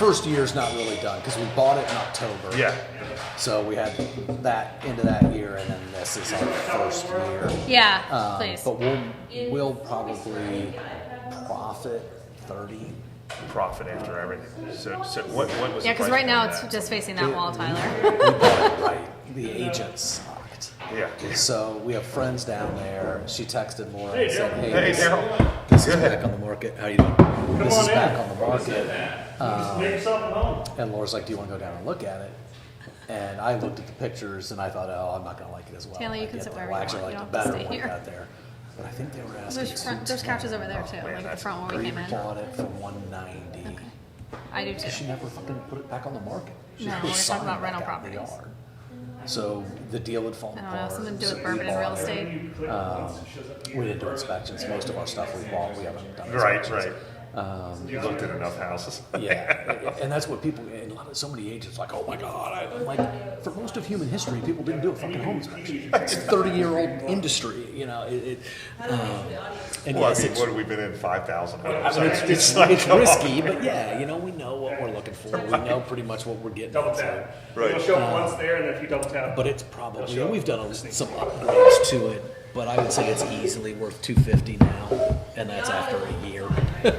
first year's not really done because we bought it in October. Yeah. So we had that into that year, and then this is our first year. Yeah, please. But we'll probably profit 30. Profit after everything. So what was? Yeah, because right now it's that? just facing that wall, Tyler. We bought it right. The agent sucked. Yeah. So we have friends down there. She texted Laura and said, "Hey, Daryl. this is back on the market. How you doing? This is back on the market." And Laura's like, "Do you want to go down and look at it?" And I looked at the pictures and I thought, "Oh, I'm not going to like it as well." Taylor, you can sit wherever you I actually want. You liked don't it have to better stay when we here. got there. But I think they were asking. There's couches over there too, like at the front where we came in. Bought it for $190. Okay. I do too. She never fucking put it back on the market. She No, put we're a talking sign about rental back out in the properties. yard. So the deal had fallen I don't know, apart. something to do with So Bourbon we and real bought it. estate. We didn't do inspections. Most of our stuff we bought, we haven't done Right, inspections. right. You looked at enough houses. Yeah, and that's what people, and so many agents like, oh my God. I'm like, for most of human history, people didn't do a fucking home inspection. It's a 30-year-old industry, you know. And Well, yes, I mean, what have we been in? 5,000 homes. I mean, it's risky, but yeah, you know, we know what we're looking for. We know pretty much what we're getting Double into. tap. Right. You'll show them once there, and then if you double tap. But it's probably, and we've done some upgrades to it, but I would say it's easily worth $250 now, and that's after a year.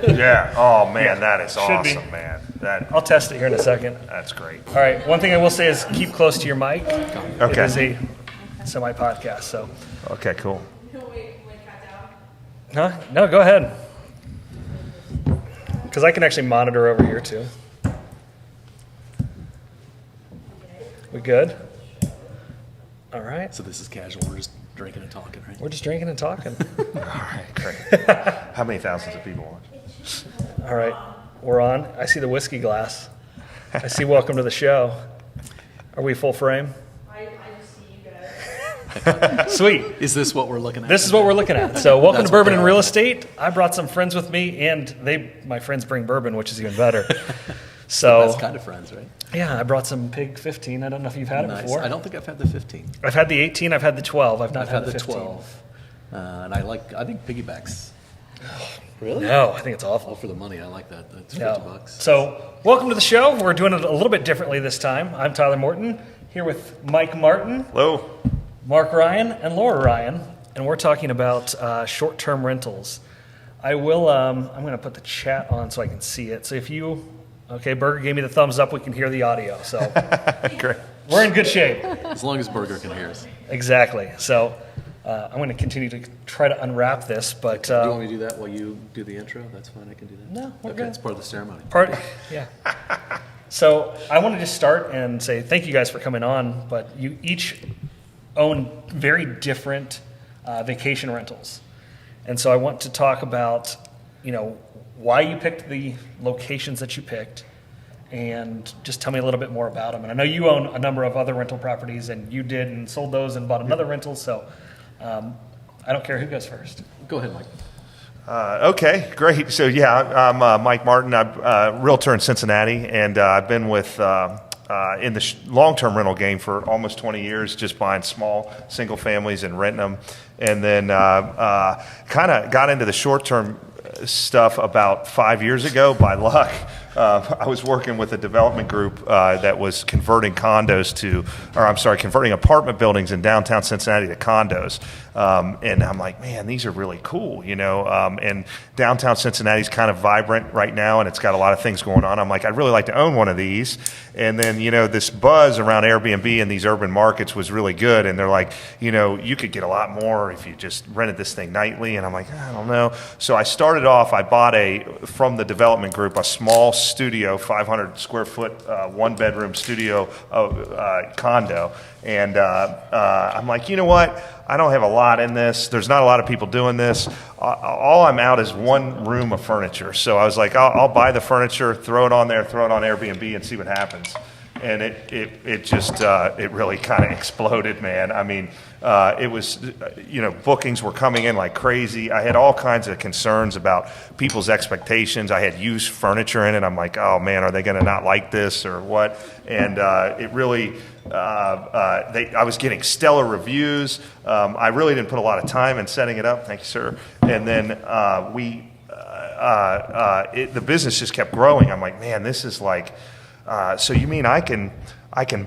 Yeah. Oh man, that is Should be. awesome, man. That I'll test it here in a second. that's great. All right. One thing I will say is keep close to your mic. It Okay. is a semi-podcast, so. Okay. Cool. Huh? No, go ahead. Because I can actually monitor over here too. We good? All right. So this is casual. We're just drinking and talking, right? We're just drinking and talking. All right. Great. How many thousands of people watch? All right. We're on. I see the whiskey glass. I see welcome to the show. Are we full frame? I just see you guys. Sweet. Is this what we're looking at? This is what we're looking at. So welcome That's to Bourbon what and they Real are. Estate. I brought some friends with me, and my friends bring bourbon, which is even better. That's So kind of friends, right? yeah, I brought some Pig 15. I don't know if you've had it Nice. before. I don't think I've had the 15. I've had the 18. I've had the 12. I've not I've had, had the 15. 12. And I think piggybacks. Really? No, I think it's All awful. for the money. I like that. That's No. $50. So welcome to the show. We're doing it a little bit differently this time. I'm Tyler Morton, here with Mike Martin, Hello. Mark Ryan, and Laura Ryan, and we're talking about short-term rentals. I will. I'm going to put the chat on so I can see it. So if you, okay, Berger gave me the thumbs up. We can hear the audio. So Great. we're in good shape. As long as Burger can hear us. Exactly. So I'm going to continue to try to unwrap this, but Do you want me to do that while you do the intro? That's fine. I can do that. No, we're okay, good. it's part of the ceremony. yeah. So I want to just start and say thank you guys for coming on, but you each own very different vacation rentals. And so I want to talk about, why you picked the locations that you picked, and just tell me a little bit more about them. And I know you own a number of other rental properties, and you did and sold those and bought another rental, so I don't care who goes first. Go ahead, Mike. Okay, great. So yeah, I'm Mike Martin. I'm a realtor in Cincinnati, and I've been with in the long-term rental game for almost 20 years, just buying small single families and renting them, and then kind of got into the short-term stuff about 5 years ago by luck. I was working with a development group that was converting apartment buildings in downtown Cincinnati to condos. And I'm like, man, these are really cool, and downtown Cincinnati's kind of vibrant right now, and it's got a lot of things going on. I'm like, I'd really like to own one of these. And then, this buzz around Airbnb in these urban markets was really good. And they're like, you could get a lot more if you just rented this thing nightly. And I'm like, I don't know. So I started off, I bought from the development group, a small studio, 500 square foot, one bedroom studio condo. And I'm like, you know what? I don't have a lot in this. There's not a lot of people doing this. All I'm out is one room of furniture. So I was like, I'll buy the furniture, throw it on there, throw it on Airbnb, and see what happens. And it just really kind of exploded, man. I mean, it was, bookings were coming in like crazy. I had all kinds of concerns about people's expectations. I had used furniture in it. I'm like, oh man, are they going to not like this or what? And it really, I was getting stellar reviews. I really didn't put a lot of time in setting it up. Thank you, sir. And then the business just kept growing. I'm like, man, this is like, so you mean I can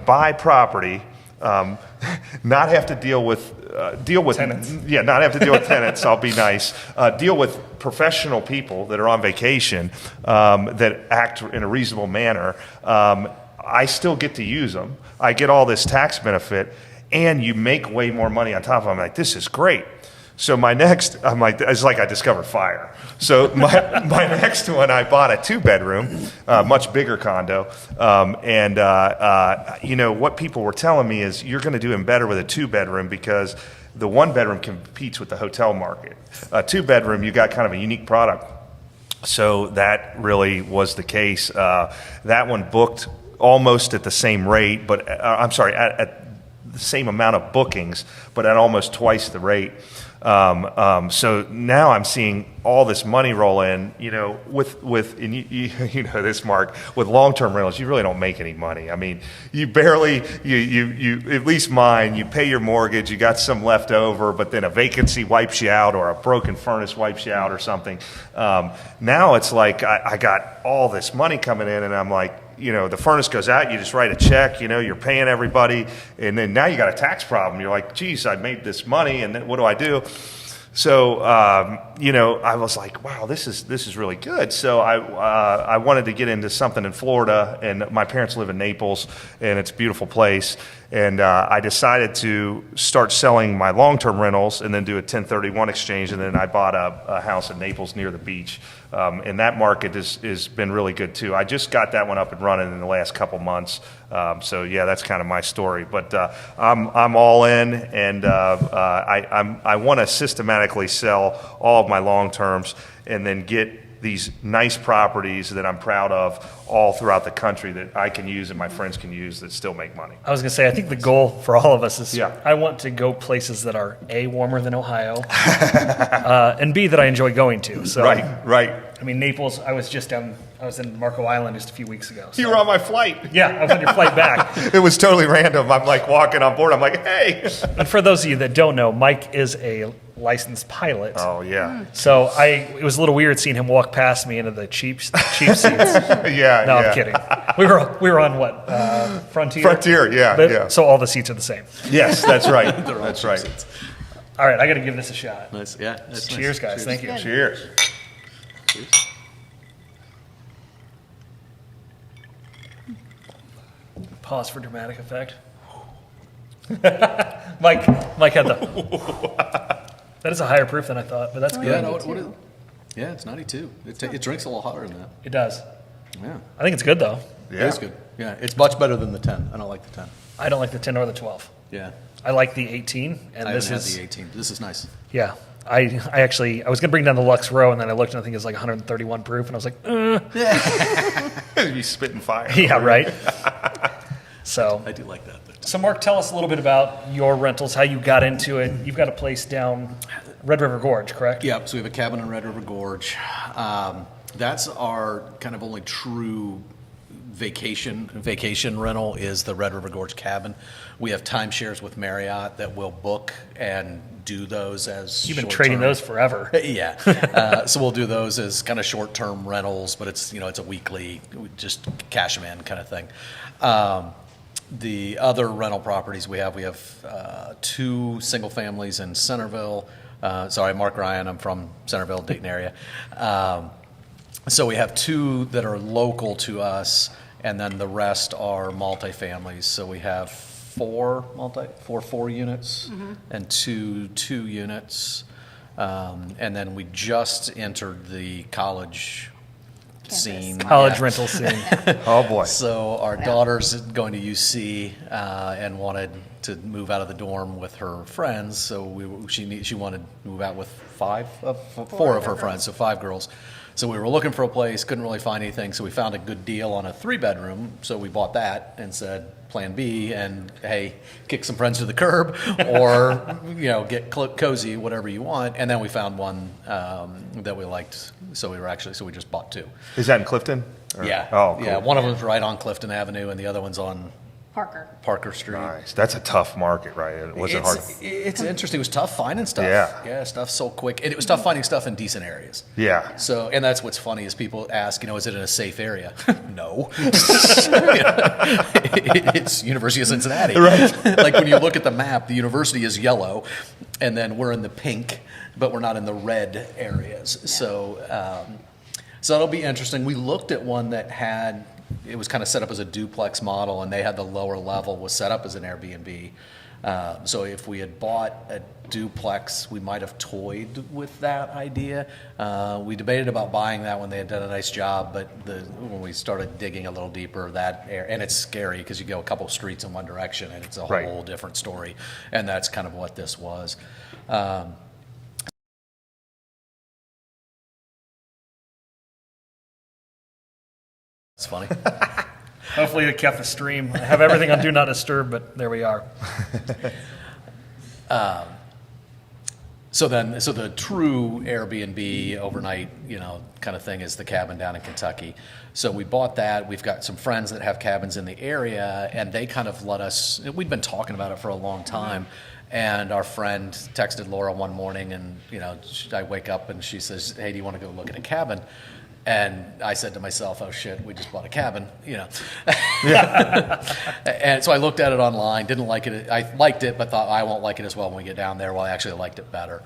buy property, not have to deal with Tenants. not have to deal with tenants. I'll be nice. Deal with professional people that are on vacation that act in a reasonable manner. I still get to use them. I get all this tax benefit, and you make way more money on top of it. I'm like, this is great. So I'm like, it's like I discovered fire. So my next one, I bought a 2-bedroom, much bigger condo. What people were telling me is you're going to do even better with a 2-bedroom because the 1-bedroom competes with the hotel market. A 2-bedroom, you got kind of a unique product. So that really was the case. That one booked almost at the same rate, but at the same amount of bookings, but at almost twice the rate. So now I'm seeing all this money roll in, with and you know this, Mark, with long-term rentals, you really don't make any money. I mean, you barely, you at least mine, you pay your mortgage, you got some left over, but then a vacancy wipes you out or a broken furnace wipes you out or something. Now it's like I got all this money coming in and I'm like, the furnace goes out, you just write a check, you're paying everybody, and then now you got a tax problem. You're like, geez, I made this money, and then what do I do? So, I was like, wow, this is really good. So I wanted to get into something in Florida, and my parents live in Naples, and it's a beautiful place. And I decided to start selling my long-term rentals and then do a 1031 exchange. And then I bought a house in Naples near the beach. And that market has been really good too. I just got that one up and running in the last couple months. So yeah, that's kind of my story. But I'm all in, and I want to systematically sell all of my long terms and then get these nice properties that I'm proud of all throughout the country that I can use and my friends can use that still make money. I was going to say, I think the goal for all of us is Yeah. I want to go places that are A, warmer than Ohio, and B, that I enjoy going to. So, Right. I mean, Naples, I was in Marco Island just a few weeks ago. So. You were on my flight. Yeah, I was on your flight back. It was totally random. I'm like walking on board. I'm like, hey. And for those of you that don't know, Mike is a licensed pilot. Oh, yeah. So it was a little weird seeing him walk past me into the cheap seats. Yeah. No, yeah. I'm kidding. We were on what? Frontier? Frontier, yeah. So all the seats are the same. Yes, that's right. That's right. All right, I got to give this a shot. Nice. Yeah. That's Cheers, guys. Thank you. Cheers. Pause for dramatic effect. Mike had the. That is a higher proof than I thought, but that's good. Yeah. No, what is, yeah. It's 92. It drinks a little hotter than that. It does. Yeah. I think it's good though. Yeah. It is good. Yeah. It's much better than the 10. I don't like the 10. I don't like the 10 or the 12. Yeah. I like the 18, and I this haven't is had the 18. This is nice. yeah. I was going to bring down the Lux Row, and then I looked and I think it's like 131 proof, and I was like, You spitting fire. yeah, right. So, I do like that. so Mark, tell us a little bit about your rentals, how you got into it. You've got a place down Red River Gorge, correct? Yeah, so we have a cabin in Red River Gorge. That's our kind of only true vacation rental is the Red River Gorge cabin. We have timeshares with Marriott that will book and do those as You've been short-term. trading those forever. Yeah, so we'll do those as kind of short-term rentals, but it's it's a weekly, we just cash them in kind of thing. The other rental properties we have 2 single families in Centerville. Sorry, Mark Ryan, I'm from Centerville, Dayton area. So we have 2 that are local to us, and then the rest are multifamilies. So we have 4 units and 2 units. And then we just entered the college scene. College Yeah. rental scene. Oh, boy. So our daughter's going to UC and wanted to move out of the dorm with her friends. So she wanted to move out with 4 of her friends, so 5 girls. So we were looking for a place, couldn't really find anything. So we found a good deal on a 3-bedroom. So we bought that and said, Plan B, and hey, kick some friends to the curb, or get cozy, whatever you want. And then we found one that we liked. So we just bought 2. Is that in Clifton? Or- Yeah. Oh, cool. Yeah. One of them's right on Clifton Avenue, and the other one's on Parker Street. Nice. That's a tough market, right? Was it hard? It's interesting. It was tough finding stuff. Yeah. Stuff sold quick. And it was tough finding stuff in decent areas. Yeah. So, and that's what's funny is people ask, is it in a safe area? No. It's University of Cincinnati. Right. Like when you look at the map, the university is yellow, and then we're in the pink, but we're not in the red areas. So, so it'll be interesting. We looked at one that it was kind of set up as a duplex model, and they had the lower level was set up as an Airbnb. So if we had bought a duplex, we might have toyed with that idea. We debated about buying that when they had done a nice job, but when we started digging a little deeper, and it's scary because you go a couple streets in one direction and it's a whole different story, and that's kind of what this was. It's funny. Hopefully it kept the stream. I have everything on Do Not Disturb, but there we are. So the true Airbnb overnight, kind of thing is the cabin down in Kentucky. So we bought that. We've got some friends that have cabins in the area, and they kind of let us. We'd been talking about it for a long time, and our friend texted Laura one morning, and I wake up and she says, "Hey, do you want to go look at a cabin?" And I said to myself, "Oh shit, we just bought a cabin," And so I looked at it online, didn't like it. I liked it, but thought I won't like it as well when we get down there. Well, I actually liked it better.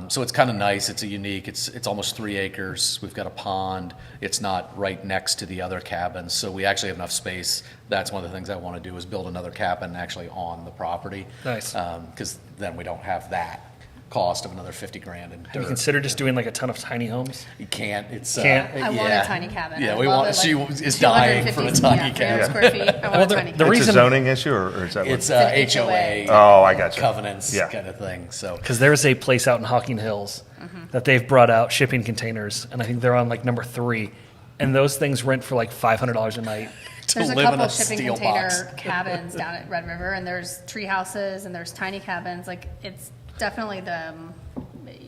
So it's kind of nice. It's unique. It's almost 3 acres. We've got a pond. It's not right next to the other cabins, so we actually have enough space. That's one of the things I want to do is build another cabin actually on the property. Nice. Because then we don't have that cost of another $50,000 in dirt. Have you considered just doing like a ton of tiny homes? You can't. It's I want a tiny cabin. Yeah, I we love want. it, She like is dying for a tiny 300 cabin. square feet. I want a tiny the cabin. It's reason- a zoning issue, or is that It's what? a HOA. Oh, I got you. Covenants Yeah. kind of thing. So Because there's a place out in Hocking Hills that they've brought out shipping containers, and I think they're on like number 3, and those things rent for like $500 a night. There's a live in couple a shipping steel container box. cabins down at Red River, and there's tree houses and there's tiny cabins. Like it's definitely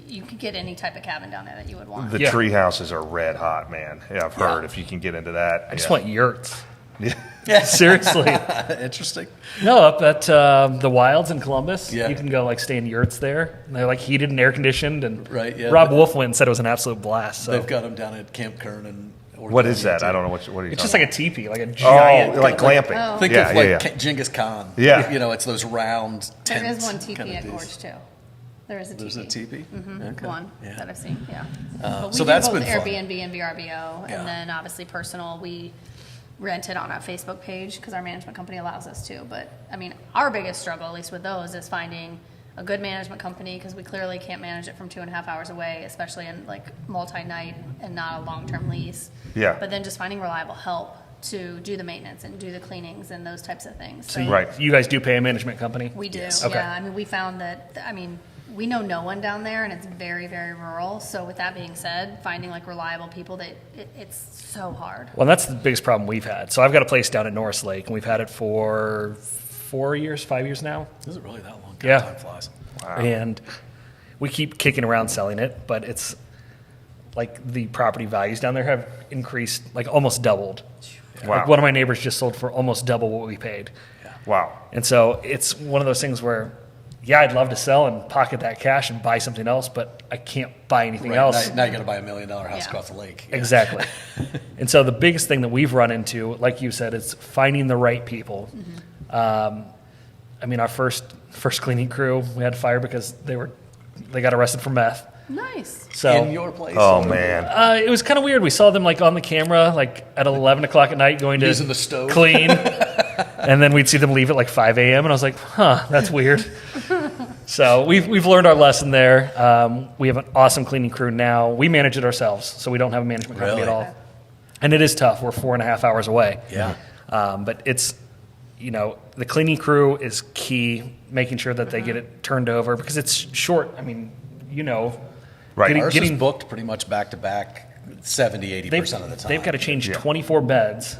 you could get any type of cabin down there that you would want. The Yeah. tree houses are red hot, man. Yeah, I've heard if you can get into that. I just want yurts. Yeah. Seriously. interesting. No, up at the Wilds in Columbus, Yeah. you can go like stay in yurts there. And they're like heated and air conditioned. And Right, yeah. Rob Wolf went and said it was an absolute blast. So They've got them down at Camp Kern and. What is that? I don't know what are you it's just talking like a teepee, like a about? giant. Oh, like glamping. Oh. Think yeah, of like yeah. Genghis Khan. Yeah. It's those round There tents. is one teepee kinda at deals. Gorge too. There is a teepee. There's a teepee? Okay. One Yeah. that I've seen. Yeah. But we so do that's both been fun. Airbnb and VRBO, Yeah. and then obviously personal. We rented on a Facebook page because our management company allows us to. But I mean, our biggest struggle, at least with those, is finding a good management company because we clearly can't manage it from 2.5 hours away, especially in like multi-night and not a long-term lease. Yeah. But then just finding reliable help to do the maintenance and do the cleanings and those types of things. So Right. You guys do pay a management company? we do. Yes. Okay. Yeah. I mean, we found that. I mean, we know no one down there, and it's very, very rural. So with that being said, finding like reliable people it's so hard. Well, that's the biggest problem we've had. So I've got a place down at Norris Lake, and we've had it for 5 years now. Is it really that long? Yeah. Time flies. And we keep kicking around selling it, but it's like the property values down there have increased, like almost doubled. Wow. Like one of my neighbors just sold for almost double what we paid. Wow. And so it's one of those things where, yeah, I'd love to sell and pocket that cash and buy something else, but I can't buy anything Right. else. Now you got to buy $1 million house Yeah. across the lake. Yeah. Exactly. And so the biggest thing that we've run into, like you said, is finding the right people. I mean, our first cleaning crew, we had to fire because they got arrested for meth. Nice. So In your place. Oh or- man. it was kind of weird. We saw them like on the camera, like at 11 o'clock at night, going to Using the stove. clean, and then we'd see them leave at like 5 a.m. And I was like, huh, that's weird. So we've learned our lesson there. We have an awesome cleaning crew now. We manage it ourselves, so we don't have a management company Really? at all. And it is tough. We're 4.5 hours away. Yeah. But it's, the cleaning crew is key, making sure that they get it turned over because it's short. I mean, Right. Ours is booked pretty much back to back 70-80% of the time. They've got to change Yeah. 24 beds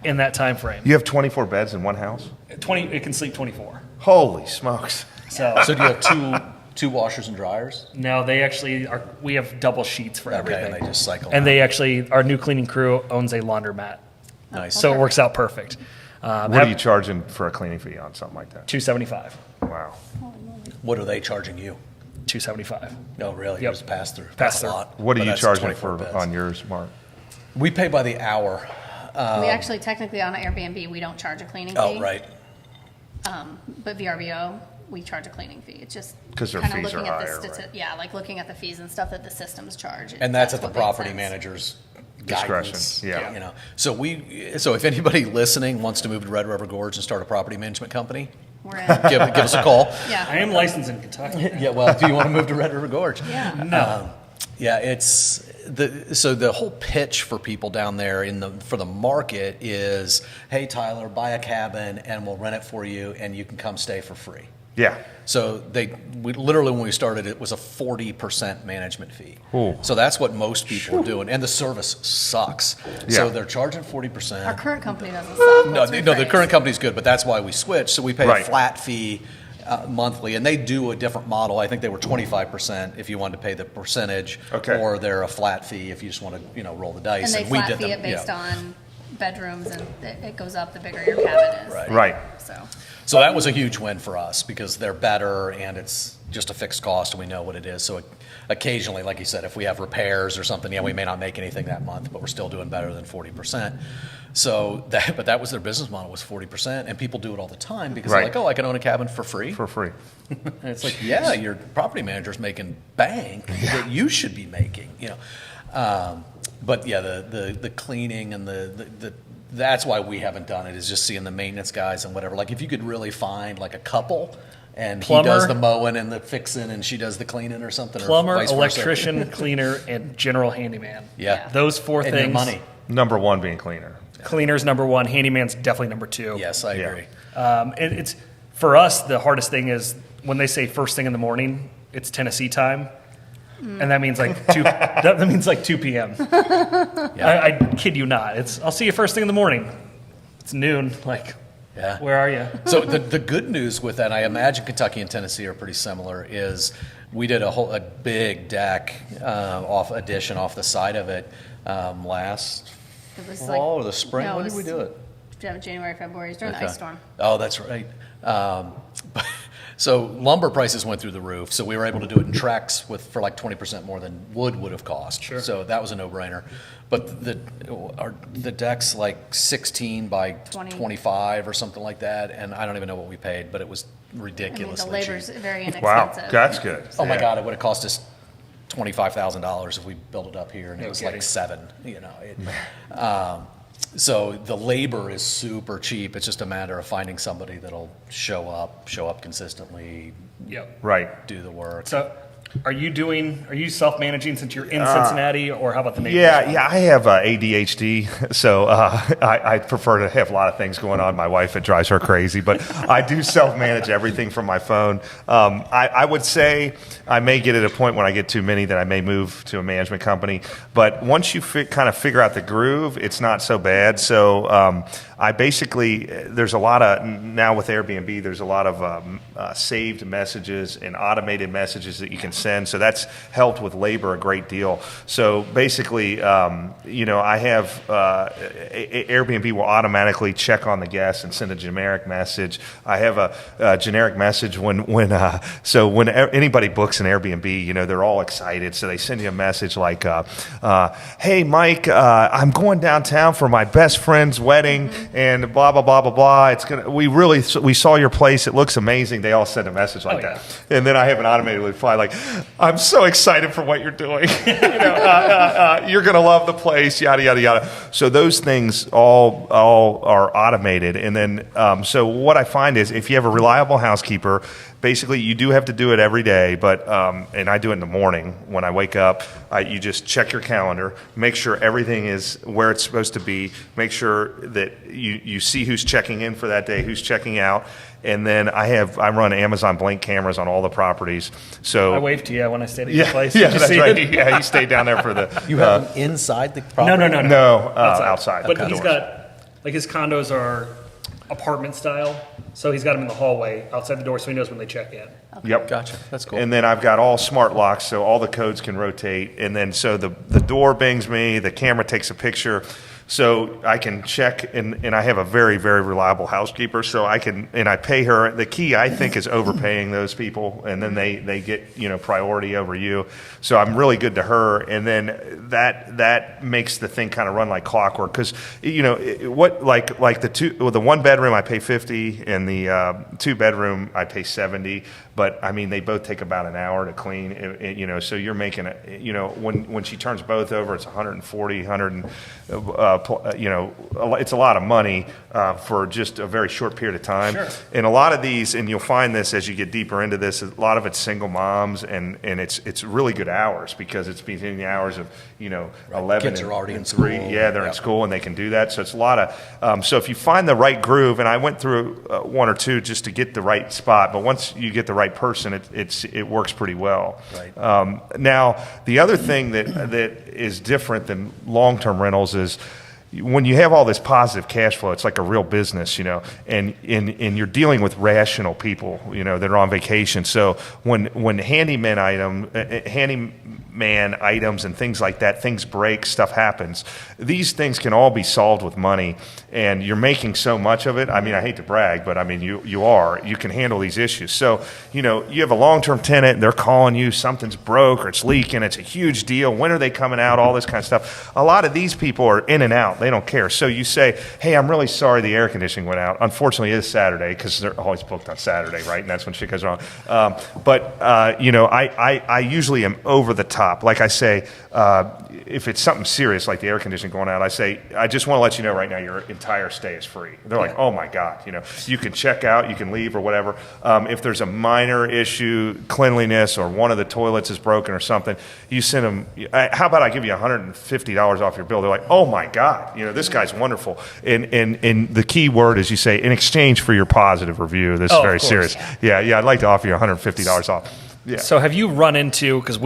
in that time frame. You have 24 beds in one house? 20, it can sleep 24. Holy smokes. So So do you have two washers and dryers? now they actually are. We have double sheets for everything, and they just cycle And out. they actually, our new cleaning crew owns a laundromat, Nice. so it works out perfect. What are you charging for a cleaning fee on something like that? $275. Wow. What are they charging you? $275. No, really? Yep. It was pass through. Pass That's a through. lot. What are But you that's charging 24 for beds. on yours, Mark? We pay by the hour. We actually technically on Airbnb, we don't charge a cleaning fee. Oh, right. But VRBO, we charge a cleaning fee. It's just 'Cause their kinda fees are looking at the higher, right? Yeah, like looking at the fees and stuff that the systems charge. And that's at the what makes property sense. manager's Discretion, guidance, yeah. You know, so if anybody listening wants to move to Red River Gorge and start a property management company, We're in. give us a call. I Yeah. am licensed in Kentucky. Yeah, well, do you want to move to Red River Gorge? Yeah. No. Yeah, it's so the whole pitch for people down there for the market is, hey Tyler, buy a cabin and we'll rent it for you and you can come stay for free. Yeah. So we literally, when we started, it was a 40% management fee. Ooh. So that's what most people are doing, and the service sucks. So Yeah. they're charging 40%. Our current company doesn't suck. No, Let's the rephrase. current company's good, but that's why we switched. So we pay Right. a flat fee monthly, and they do a different model. I think they were 25% if you wanted to pay the percentage, Okay. or they're a flat fee if you just want to, roll the dice. And they we flat did fee them, it based on bedrooms, and it goes up the bigger your cabin is. Right. Right. So, So that was a huge win for us because they're better and it's just a fixed cost and we know what it is. So occasionally, like you said, if we have repairs or something, we may not make anything that month, but we're still doing better than 40%. So that was their business model, was 40%, and people do it all the time because they're Right. like, oh, I can own a cabin for free. For free. And it's like, yeah, your property manager's making bank that you should be making, But yeah, the cleaning and the that's why we haven't done it, is just seeing the maintenance guys and whatever. Like if you could really find like a couple and he does Plumber. the mowing and the fixing and she does the cleaning or something. Plumber, or vice versa. electrician, cleaner, and general handyman. Yeah. Those four And things. your money. Number one being cleaner. Cleaner's number one. Handyman's definitely number two. Yes, I Yeah. agree. It's for us, the hardest thing is when they say first thing in the morning, it's Tennessee time. And that means like that means like 2 p.m. I kid you not. I'll see you first thing in the morning. It's noon. Like, Yeah. where are you? So the good news with that, I imagine Kentucky and Tennessee are pretty similar, is we did a big deck addition off the side of it last it was fall or the spring. no, When it did we was- do it? January, February, it was during the Okay. ice storm. Oh, that's right. So lumber prices went through the roof, so we were able to do it in Trex for like 20% more than wood would have cost. Sure. So that was a no-brainer. But the deck's like 16 by 20. 25 or something like that, and I don't even know what we paid, but it was I mean, ridiculously the labor's cheap. very Wow. inexpensive. That's good. Oh my Yeah. God, it would have cost us $25,000 if we built it up here, and it No was kidding. like $7. So the labor is super cheap. It's just a matter of finding somebody that'll show up consistently, Yep. Right. do the work. So, are you self-managing since you're in Cincinnati, or how about the neighbors? Yeah, I have ADHD, so I prefer to have a lot of things going on. My wife, it drives her crazy, but I do self-manage everything from my phone. I would say I may get at a point when I get too many that I may move to a management company, but once you kind of figure out the groove, it's not so bad. So I basically, there's a lot of, now with Airbnb, there's a lot of saved messages and automated messages that you can send. So that's helped with labor a great deal. So basically, I have Airbnb will automatically check on the guests and send a generic message. I have a generic message when anybody books an Airbnb, they're all excited. So they send you a message like, "Hey, Mike, I'm going downtown for my best friend's wedding, and blah blah blah blah blah. We saw your place. It looks amazing." They all send a message like that, and then I have an automated reply like, "I'm so excited for what you're doing. You're going to love the place, yada, yada, yada." So those things all are automated. And then, so what I find is if you have a reliable housekeeper, basically you do have to do it every day, but, and I do it in the morning when I wake up, you just check your calendar, make sure everything is where it's supposed to be, make sure that you see who's checking in for that day, who's checking out. And then I run Amazon Blink cameras on all the properties. So I waved to you when I stayed at your place. yeah, Did you that's see right. it? Yeah, he stayed down there for the. You have them inside the property? No. outside. But outdoors. he's got, like, his condos are apartment style, so he's got them in the hallway outside the door, so he knows when they check in. Yep. Gotcha. That's cool. And then I've got all smart locks, so all the codes can rotate. And then so the door bings me, the camera takes a picture. So I can check, and I have a very, very reliable housekeeper, so I pay her. The key, I think, is overpaying those people, and then they get, priority over you. So I'm really good to her, and then that makes the thing kind of run like clockwork, because, the 1 bedroom I pay $50, and the 2 bedroom I pay $70, but I mean, they both take about an hour to clean, so you're making when she turns both over, it's 140, it's a lot of money for just a very short period of time. Sure. And a lot of these, and you'll find this as you get deeper into this, a lot of it's single moms, and it's really good hours, because it's between the hours of 11 Kids are already in and 3. school. Yeah, they're in school and they can do that. So it's a lot of so if you find the right groove, and I went through 1 or 2 just to get the right spot, but once you get the right person, it works pretty well. Right. Now, the other thing that is different than long-term rentals is when you have all this positive cash flow, it's like a real business, and you're dealing with rational people, that are on vacation. So when handyman items and things like that, things break, stuff happens. These things can all be solved with money, and you're making so much of it. I mean, I hate to brag, but I mean, you can handle these issues. So, you have a long-term tenant, and they're calling you, something's broke or it's leaking, it's a huge deal. When are they coming out? All this kind of stuff. A lot of these people are in and out. They don't care. So you say, hey, I'm really sorry the air conditioning went out. Unfortunately, it is Saturday, because they're always booked on Saturday, right? And that's when shit goes wrong. I usually am over the top. Like I say, if it's something serious like the air conditioning going out, I say, I just want to let you know right now your entire stay is free. They're like, oh my God, you can check out, you can leave or whatever. If there's a minor issue, cleanliness, or one of the toilets is broken or something, you send them, how about I give you $150 off your bill? They're like, oh my God, this guy's wonderful. And the key word is you say, in exchange for your positive review, this is very serious. Yeah, I'd like to offer you $150 off. Yeah. So have you run into, because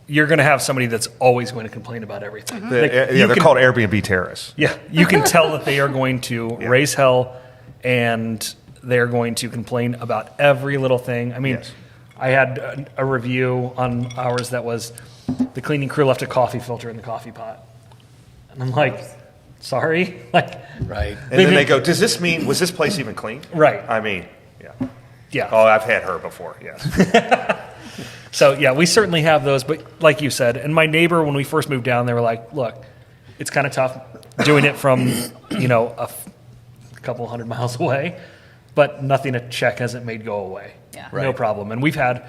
you're going to have somebody that's always going to complain about everything. They're called Airbnb terrorists. Yeah, you can tell that they are going to raise hell, and they're going to complain about every little thing. I mean, I had a review on ours that was, the cleaning crew left a coffee filter in the coffee pot. And I'm like, sorry? Right. And then they go, does this mean, was this place even clean? Right. I mean, yeah. Oh, I've had her before, yes. So, yeah, we certainly have those. But like you said, and my neighbor, when we first moved down, they were like, look, it's kind of tough doing it from, a couple hundred miles away, but nothing a check hasn't made go away. Yeah. No problem. And we've had,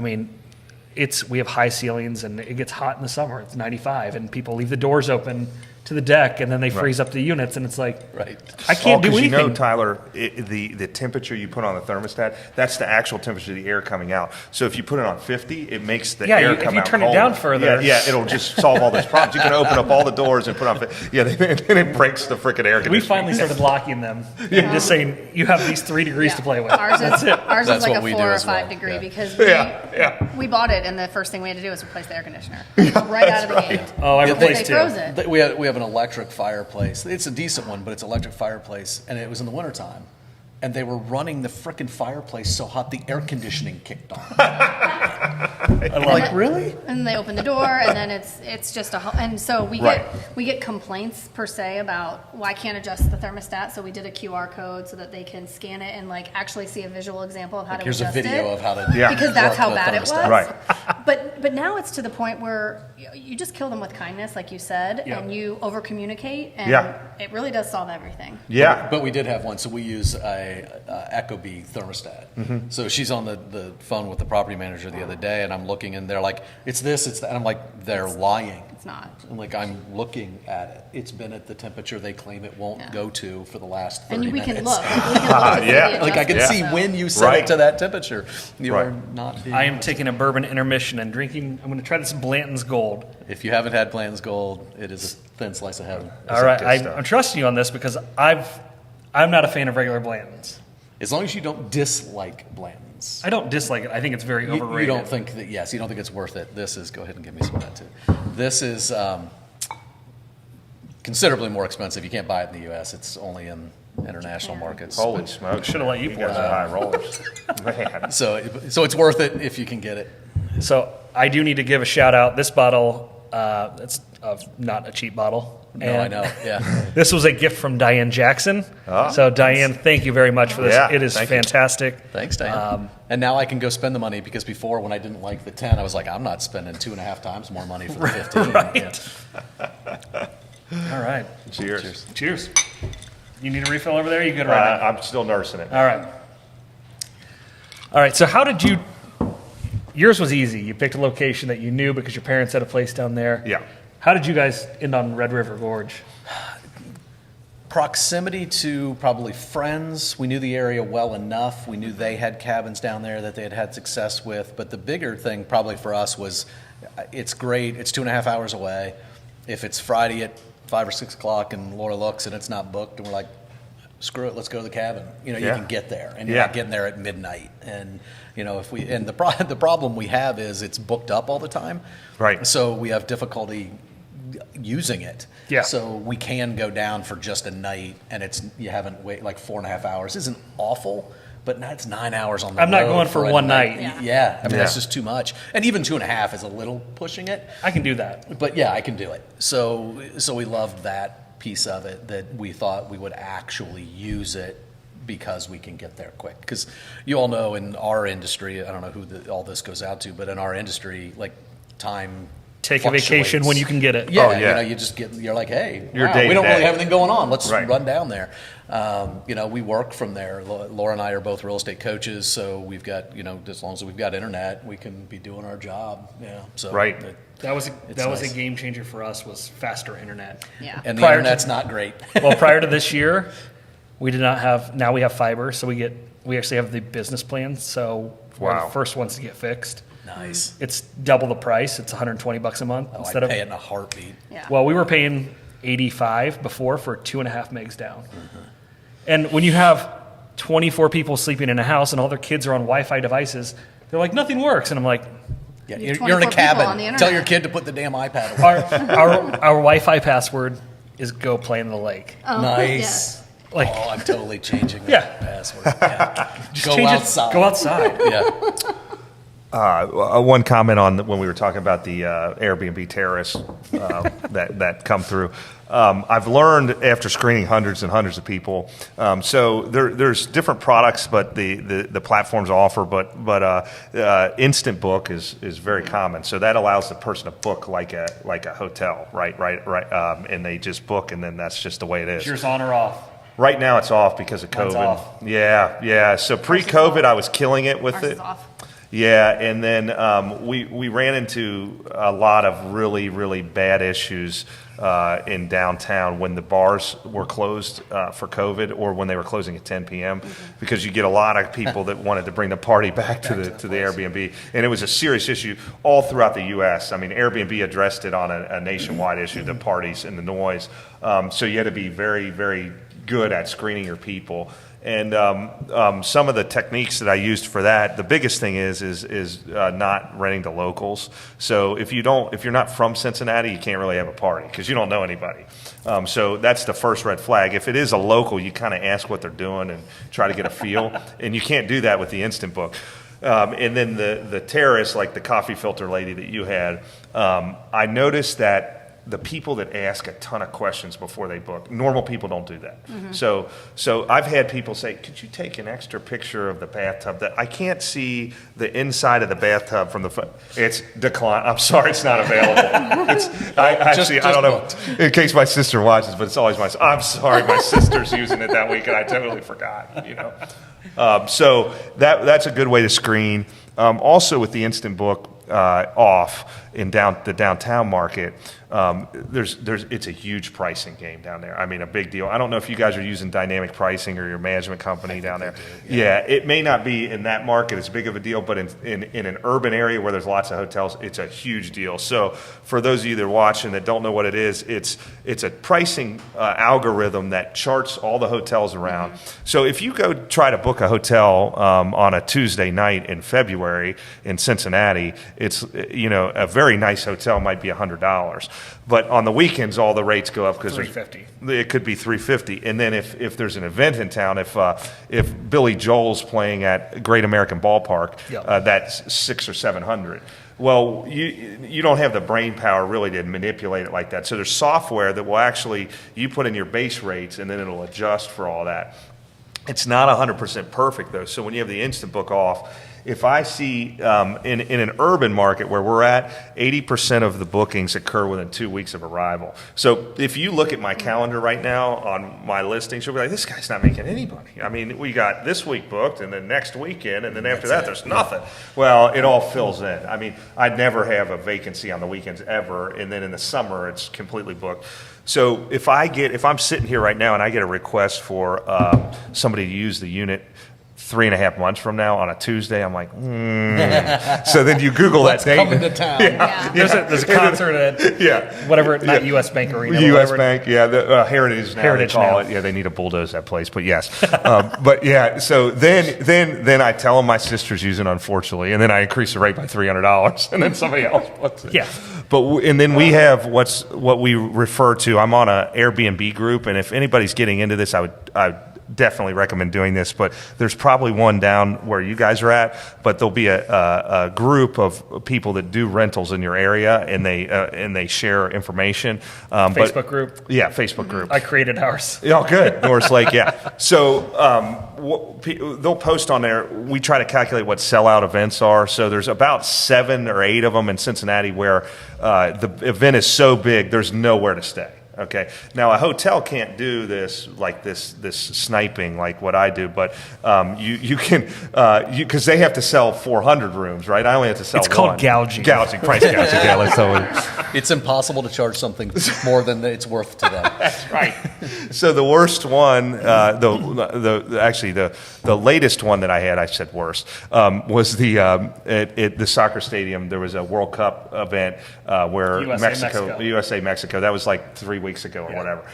we have high ceilings, and it gets hot in the summer. It's 95, and people leave the doors open to the deck, and then they freeze up the units, and it's like, I can't do anything. Tyler, the temperature you put on the thermostat, that's the actual temperature of the air coming out. So if you put it on 50, it makes the air come out. If you turn colder. it down further. Yeah, it'll just solve all those problems. You can open up all the doors and put on 50. Yeah, then it breaks the freaking air conditioning. We finally started locking them and just saying, you have these 3 degrees to play with. Ours is That's like what a we 4 do or as 5 well. degree, Yeah. because we bought it, and the first thing we had to do was replace the air conditioner. Right out of the gate. Oh, I They replaced froze two. it. We have an electric fireplace. It's a decent one, but it's an electric fireplace, and it was in the wintertime. And they were running the frickin' fireplace so hot the air conditioning kicked on. I'm like, really? And they open the door, and then it's just and so we get complaints per se about, well, I can't adjust the thermostat, so we did a QR code so that they can scan it and actually see a visual example of how to Here's adjust a video it. of how to Because that's work how the bad it was. thermostat. Right. But now it's to the point where you just kill them with kindness, like you said, Yeah. and you over communicate, and it really does solve everything. Yeah. But we did have one, so we use a Ecobee thermostat. Mm-hmm. So she's on the phone with the property manager the other day, and I'm looking, and they're like, it's this, it's that. And I'm like, they're lying. It's not. I'm like, I'm looking at it. It's been at the temperature they claim it won't go to for the last 30 And we minutes. can look. We can look at the Yeah. Like I can adjustments, see so. when you set Right. it to that temperature. You Right. are not being. I am taking a bourbon intermission and drinking. I'm going to try this Blanton's Gold. If you haven't had Blanton's Gold, it is a thin slice of heaven. All right, good stuff. I'm trusting you on this because I'm not a fan of regular Blanton's. As long as you don't dislike Blanton's. I don't dislike it. I think it's very overrated. You don't think that, yes, you don't think it's worth it. This is, go ahead and give me some of that too. This is considerably more expensive. You can't buy it in the U.S. It's only in international markets. Holy smokes. Should have let you pour guys are that. high rollers. Man. So it's worth it if you can get it. So I do need to give a shout out. This bottle, it's of not a cheap bottle. No, I know. Yeah. This was a gift from Diane Jackson. Oh. So Diane, thank you very much for this. Yeah, It is thank you. fantastic. Thanks, Dan. And now I can go spend the money, because before, when I didn't like the 10, I was like, I'm not spending 2.5 times more money for the 15. Right. All right. Cheers. Cheers. You need a refill over there? You good right now? I'm still nursing it. All right. All right. So how did you? Yours was easy. You picked a location that you knew because your parents had a place down there. Yeah. How did you guys end on Red River Gorge? Proximity to probably friends. We knew the area well enough. We knew they had cabins down there that they had had success with. But the bigger thing probably for us was, it's great. It's 2.5 hours away. If it's Friday at 5 or 6 o'clock and Laura looks and it's not booked, and we're like, screw it, let's go to the cabin. You know, you Yeah. can get there, and you're Yeah. not getting there at midnight. And you know, the problem we have is it's booked up all the time. Right. So we have difficulty using it. Yeah. So we can go down for just a night, and you haven't wait like 4.5 hours. Isn't awful, but it's 9 hours on the I'm not road going for a one night. Yeah. I mean, that's Yeah. just too much. And even 2.5 is a little pushing it. I can do that. But yeah, I can do it. So we loved that piece of it, that we thought we would actually use it because we can get there quick. Because you all know, in our industry, I don't know who all this goes out to, but in our industry, like, time Take a vacation fluctuates. when you can get it. Yeah, Oh, yeah. you know, you're like, hey, You're wow, day we to don't really day. have anything going on. Let's Right. run down there. You know, we work from there. Laura and I are both real estate coaches, so we've got, you know, as long as we've got internet, we can be doing our job. Yeah, so Right. That was It's a nice. game changer for us, was faster internet. Yeah. And the Prior to- internet's not great. Well, prior to this year, we did not have. Now we have fiber, so we actually have the business plans. So we're Wow. the first ones to get fixed. Nice. It's double the price. It's $120 a month Oh, instead I'd pay it of. in a heartbeat. Yeah. Well, we were paying 85 before for 2.5 megs down. And when you have 24 people sleeping in a house and all their kids are on Wi-Fi devices, they're like, nothing works. And I'm like, Yeah, You have you're in a 24 people on cabin. the Tell internet. your kid to put the damn iPad away. our Wi-Fi password is go play in the lake. Oh, Nice. yes. Like, Oh, I'm totally changing that Yeah. password. Yeah. Go change outside. it. Go outside. Yeah. One comment on when we were talking about the Airbnb terrorists that come through. I've learned after screening hundreds and hundreds of people. So there's different products, but the platforms offer. But instant book is very common. So that allows the person to book like a hotel, right. And they just book, and then that's just the way it is. Is yours on or off? Right now it's off because of Mine's COVID. off. Yeah. So pre-COVID, I was killing it with Ours it. is off. Yeah, and then we ran into a lot of really, really bad issues in downtown when the bars were closed for COVID, or when they were closing at 10 p.m. Because you get a lot of people that wanted to bring the party back to the Airbnb, and it was a serious issue all throughout the U.S. I mean, Airbnb addressed it on a nationwide issue, the parties and the noise. So you had to be very, very good at screening your people. And some of the techniques that I used for that, the biggest thing is not renting to locals. So if you're not from Cincinnati, you can't really have a party because you don't know anybody. So that's the first red flag. If it is a local, you kind of ask what they're doing and try to get a feel. And you can't do that with the instant book. And then the terrorists, like the coffee filter lady that you had, I noticed that the people that ask a ton of questions before they book, normal people don't do that. So I've had people say, could you take an extra picture of the bathtub? That I can't see the inside of the bathtub from the front. It's declined. I'm sorry, it's not available. I don't know, in case my sister watches, but it's always I'm sorry, my sister's using it that week and I totally forgot, So that's a good way to screen. Also with the instant book off in the downtown market, it's a huge pricing game down there. I mean, a big deal. I don't know if you guys are using dynamic pricing or your management company down there. Yeah, it may not be in that market as big of a deal, but in an urban area where there's lots of hotels, it's a huge deal. So for those of you that are watching that don't know what it is, it's a pricing algorithm that charts all the hotels around. So if you go try to book a hotel on a Tuesday night in February in Cincinnati, it's a very nice hotel might be $100, but on the weekends all the rates go up because $350. It could be $350, and then if there's an event in town, if Billy Joel's playing at Great American Ballpark, Yep. that's $600 or $700. Well, you don't have the brain power really to manipulate it like that. So there's software that will actually, you put in your base rates and then it'll adjust for all that. It's not 100% perfect though. So when you have the instant book off, if I see in an urban market where we're at, 80% of the bookings occur within 2 weeks of arrival. So if you look at my calendar right now on my listings, you'll be like, this guy's not making any money. I mean, we got this week booked and then next weekend and then after that there's nothing. Well, it all fills in. I mean, I'd never have a vacancy on the weekends ever, and then in the summer it's completely booked. So if I'm sitting here right now and I get a request for somebody to use the unit 3.5 months from now on a Tuesday, I'm like, So then you Google that date. Coming to town. There's a concert at whatever, not U.S. Bank Arena. U.S. Bank, the Heritage now Heritage they call now. it. Yeah, they need to bulldoze that place, but yes. But yeah, so then I tell them my sister's using, unfortunately, and then I increase the rate by $300, and then somebody else puts it. Yeah. And then we have what we refer to. I'm on a Airbnb group, and if anybody's getting into this, I would definitely recommend doing this, but there's probably one down where you guys are at, but there'll be a group of people that do rentals in your area, and they share information. Facebook group. Yeah, Facebook group. I created ours. Oh, good. Norris Lake, yeah. So they'll post on there. We try to calculate what sellout events are. So there's about 7 or 8 of them in Cincinnati where the event is so big, there's nowhere to stay. Okay. Now a hotel can't do this like this sniping like what I do, but you can because they have to sell 400 rooms, right? I only have to sell. It's called one. gouging. Gouging, price gouging. Yeah, let's tell you. It's impossible to charge something more than it's worth to them. That's right. So the worst one, actually the latest one that I had, I said worst, was at the soccer stadium. There was a World Cup event where USA Mexico. That was like 3 weeks ago or whatever,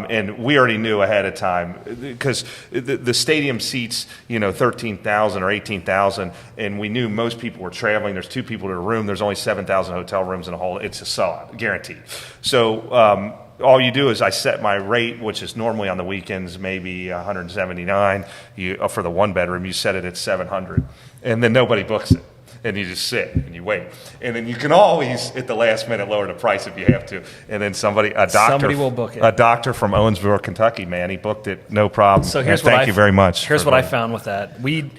and we already knew ahead of time because the stadium seats 13,000 or 18,000, and we knew most people were traveling. There's 2 people to a room. There's only 7,000 hotel rooms in a whole. It's a sellout, guaranteed. So all you do is I set my rate, which is normally on the weekends maybe 179. For the 1 bedroom, you set it at 700, and then nobody books it. And you just sit and you wait, and then you can always at the last minute lower the price if you have to. And then somebody will book it. A doctor from Owensboro, Kentucky, man, he booked it, no problem. So here's thank you very much. Here's what I found with that. The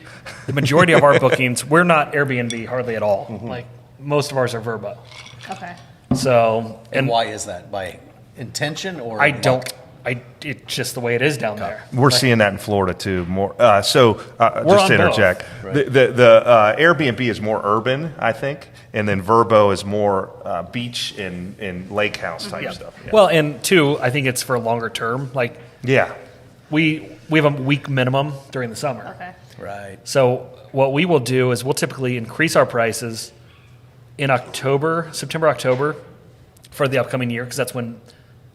majority of our bookings, we're not Airbnb hardly at all. Mm-hmm. Like most of ours are Verbo. Okay. So And why is that? By intention or it's just the way it is down there. We're seeing that in Florida too. More just to on interject, both. the Airbnb is more urban, I think, and then Verbo is more beach and lake house type stuff. Yeah. Well, and 2, I think it's for longer term. Like we have a week minimum during the summer. Okay. Right. So what we will do is we'll typically increase our prices in September, October for the upcoming year, because that's when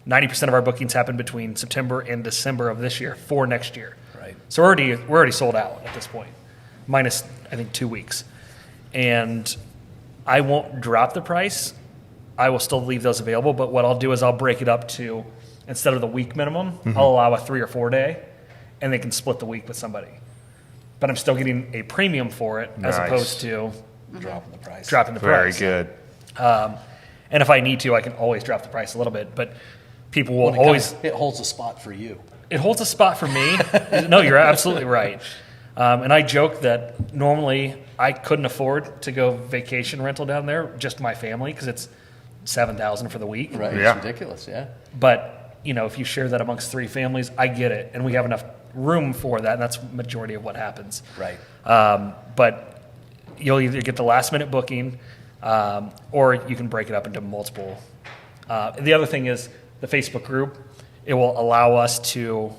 90% of our bookings happen between September and December of this year for next year. Right. So we're already sold out at this point, minus I think 2 weeks. And I won't drop the price. I will still leave those available, but what I'll do is I'll break it up to, instead of the week minimum, I'll allow a 3 or 4 day, and they can split the week with somebody. But I'm still getting a premium for it as opposed to Dropping the price. Very good. And if I need to, I can always drop the price a little bit, but people will It holds a spot for you. It holds a spot for me. No, you're absolutely right. And I joke that normally I couldn't afford to go vacation rental down there, just my family, because it's $7,000 for the week. Right. Yeah. It's ridiculous. Yeah. But if you share that amongst 3 families, I get it, and we have enough room for that, and that's the majority of what happens. Right. But you'll either get the last minute booking, or you can break it up into multiple. The other thing is the Facebook group. It will allow us to.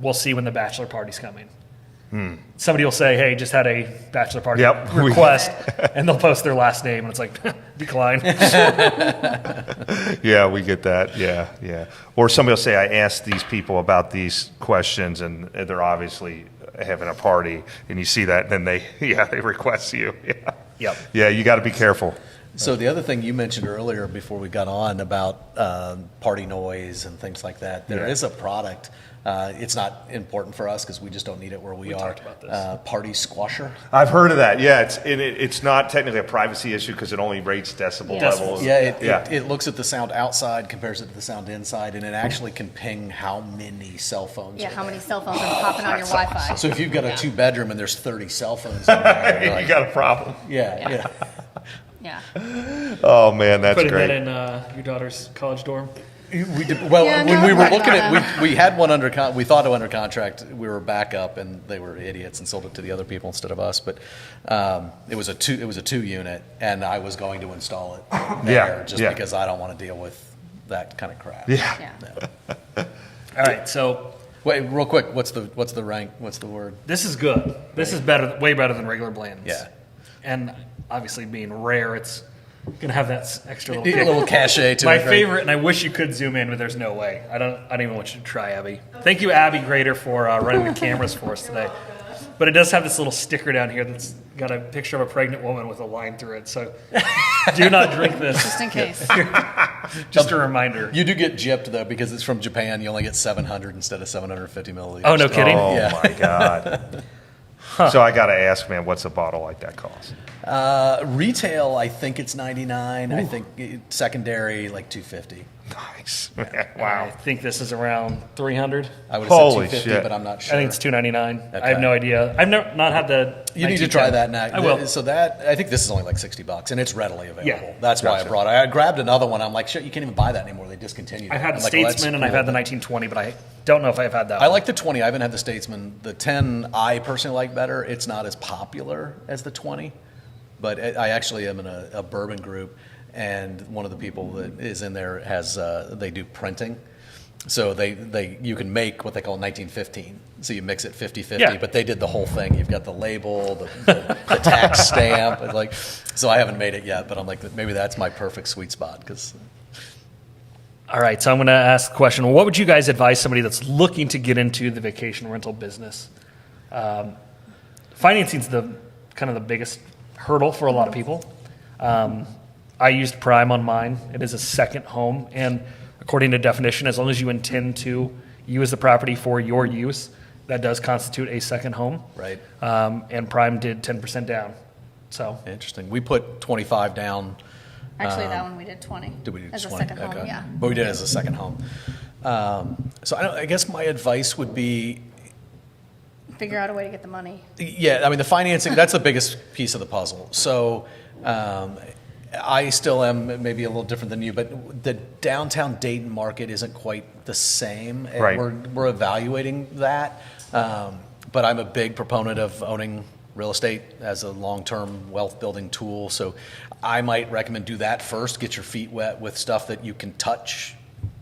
We'll see when the bachelor party's coming. Somebody will say, "Hey, just had a bachelor party request," and they'll post their last name, and it's like, decline. Yeah, we get that. Yeah. Or somebody will say, I asked these people about these questions, and they're obviously having a party, and you see that, and then they request you. Yeah. Yep. Yeah, you got to be careful. So the other thing you mentioned earlier before we got on about party noise and things like that, there is a product It's not important for us because we just don't need it where we are. talked about this. Party squasher. I've heard of that. Yeah, it's not technically a privacy issue because it only rates decibel Yeah. levels. Yeah, it looks at the sound outside, compares it to the sound inside, and it actually can ping how many cell phones. Yeah, are how there. many cell phones are popping on your Wi-Fi? So if you've got a 2-bedroom and there's 30 cell phones in there, you're You like, got a problem. yeah. Yeah. Oh man, that's Putting great. that in your daughter's college dorm. We did, well, Yeah, when no, we were right, looking right. at, we had one we thought it under contract. We were back up, and they were idiots and sold it to the other people instead of us. But it was a 2-unit, and I was going to install it there just yeah. because I don't want to deal with that kind of crap. Yeah. Yeah. All right, so Wait, real quick. What's the rank? What's the word? this is good. This is better, way better than regular blends. Yeah. And obviously being rare, it's gonna have that extra little A kick. little cachet to My it. right? favorite, and I wish you could zoom in, but there's no way. I don't even want you to try, Abby. Thank you, Abby Grader, for running the cameras for us today. But it does have this little sticker down here that's got a picture of a pregnant woman with a line through it. So do not drink this. Just in case. Just a reminder. You do get gypped though because it's from Japan. You only get 700 instead of 750 milliliters. Oh, no kidding? Oh Yeah. my God. So I got to ask, man, what's a bottle like that cost? Retail, I think it's 99. I think secondary like 250. Nice. I Wow. think this is around 300. I would have Holy said 250, shit. but I'm not I sure. think it's 299. I Okay. have no idea. I've not had the. You need to try 1910. that now. I will. So I think this is only like $60, and it's readily available. Yeah. That's why I Gotcha. brought it. I grabbed another one. I'm like, shit, you can't even buy that anymore. They discontinued it. I've had I'm the like, well, that's Statesman and I've cool, had the but 1920, but I don't know if I've had that I one. like the 20. I haven't had the Statesman. The 10 I personally like better. It's not as popular as the 20, but I actually am in a bourbon group, and one of the people that is in there has they do printing. So you can make what they call 1915. So you mix it 50-50, Yeah. but they did the whole thing. You've got the label, the tax stamp. It's like, so I haven't made it yet, but I'm like, maybe that's my perfect sweet spot because All right, so I'm going to ask the question. What would you guys advise somebody that's looking to get into the vacation rental business? Financing's the kind of the biggest hurdle for a lot of people. I used Prime on mine. It is a second home, and according to definition, as long as you intend to use the property for your use, that does constitute a second home. right. And Prime did 10% down. So Interesting. We put 25 down. Actually, that one we did 20. Did we do as 20? a second Okay. home? Yeah. But we did it as a second home. So I guess my advice would be, Figure out a way to get the money. yeah, I mean, the financing, that's the biggest piece of the puzzle. So I still am maybe a little different than you, but the downtown Dayton market isn't quite the same. And Right. We're evaluating that. But I'm a big proponent of owning real estate as a long-term wealth building tool. So I might recommend do that first, get your feet wet with stuff that you can touch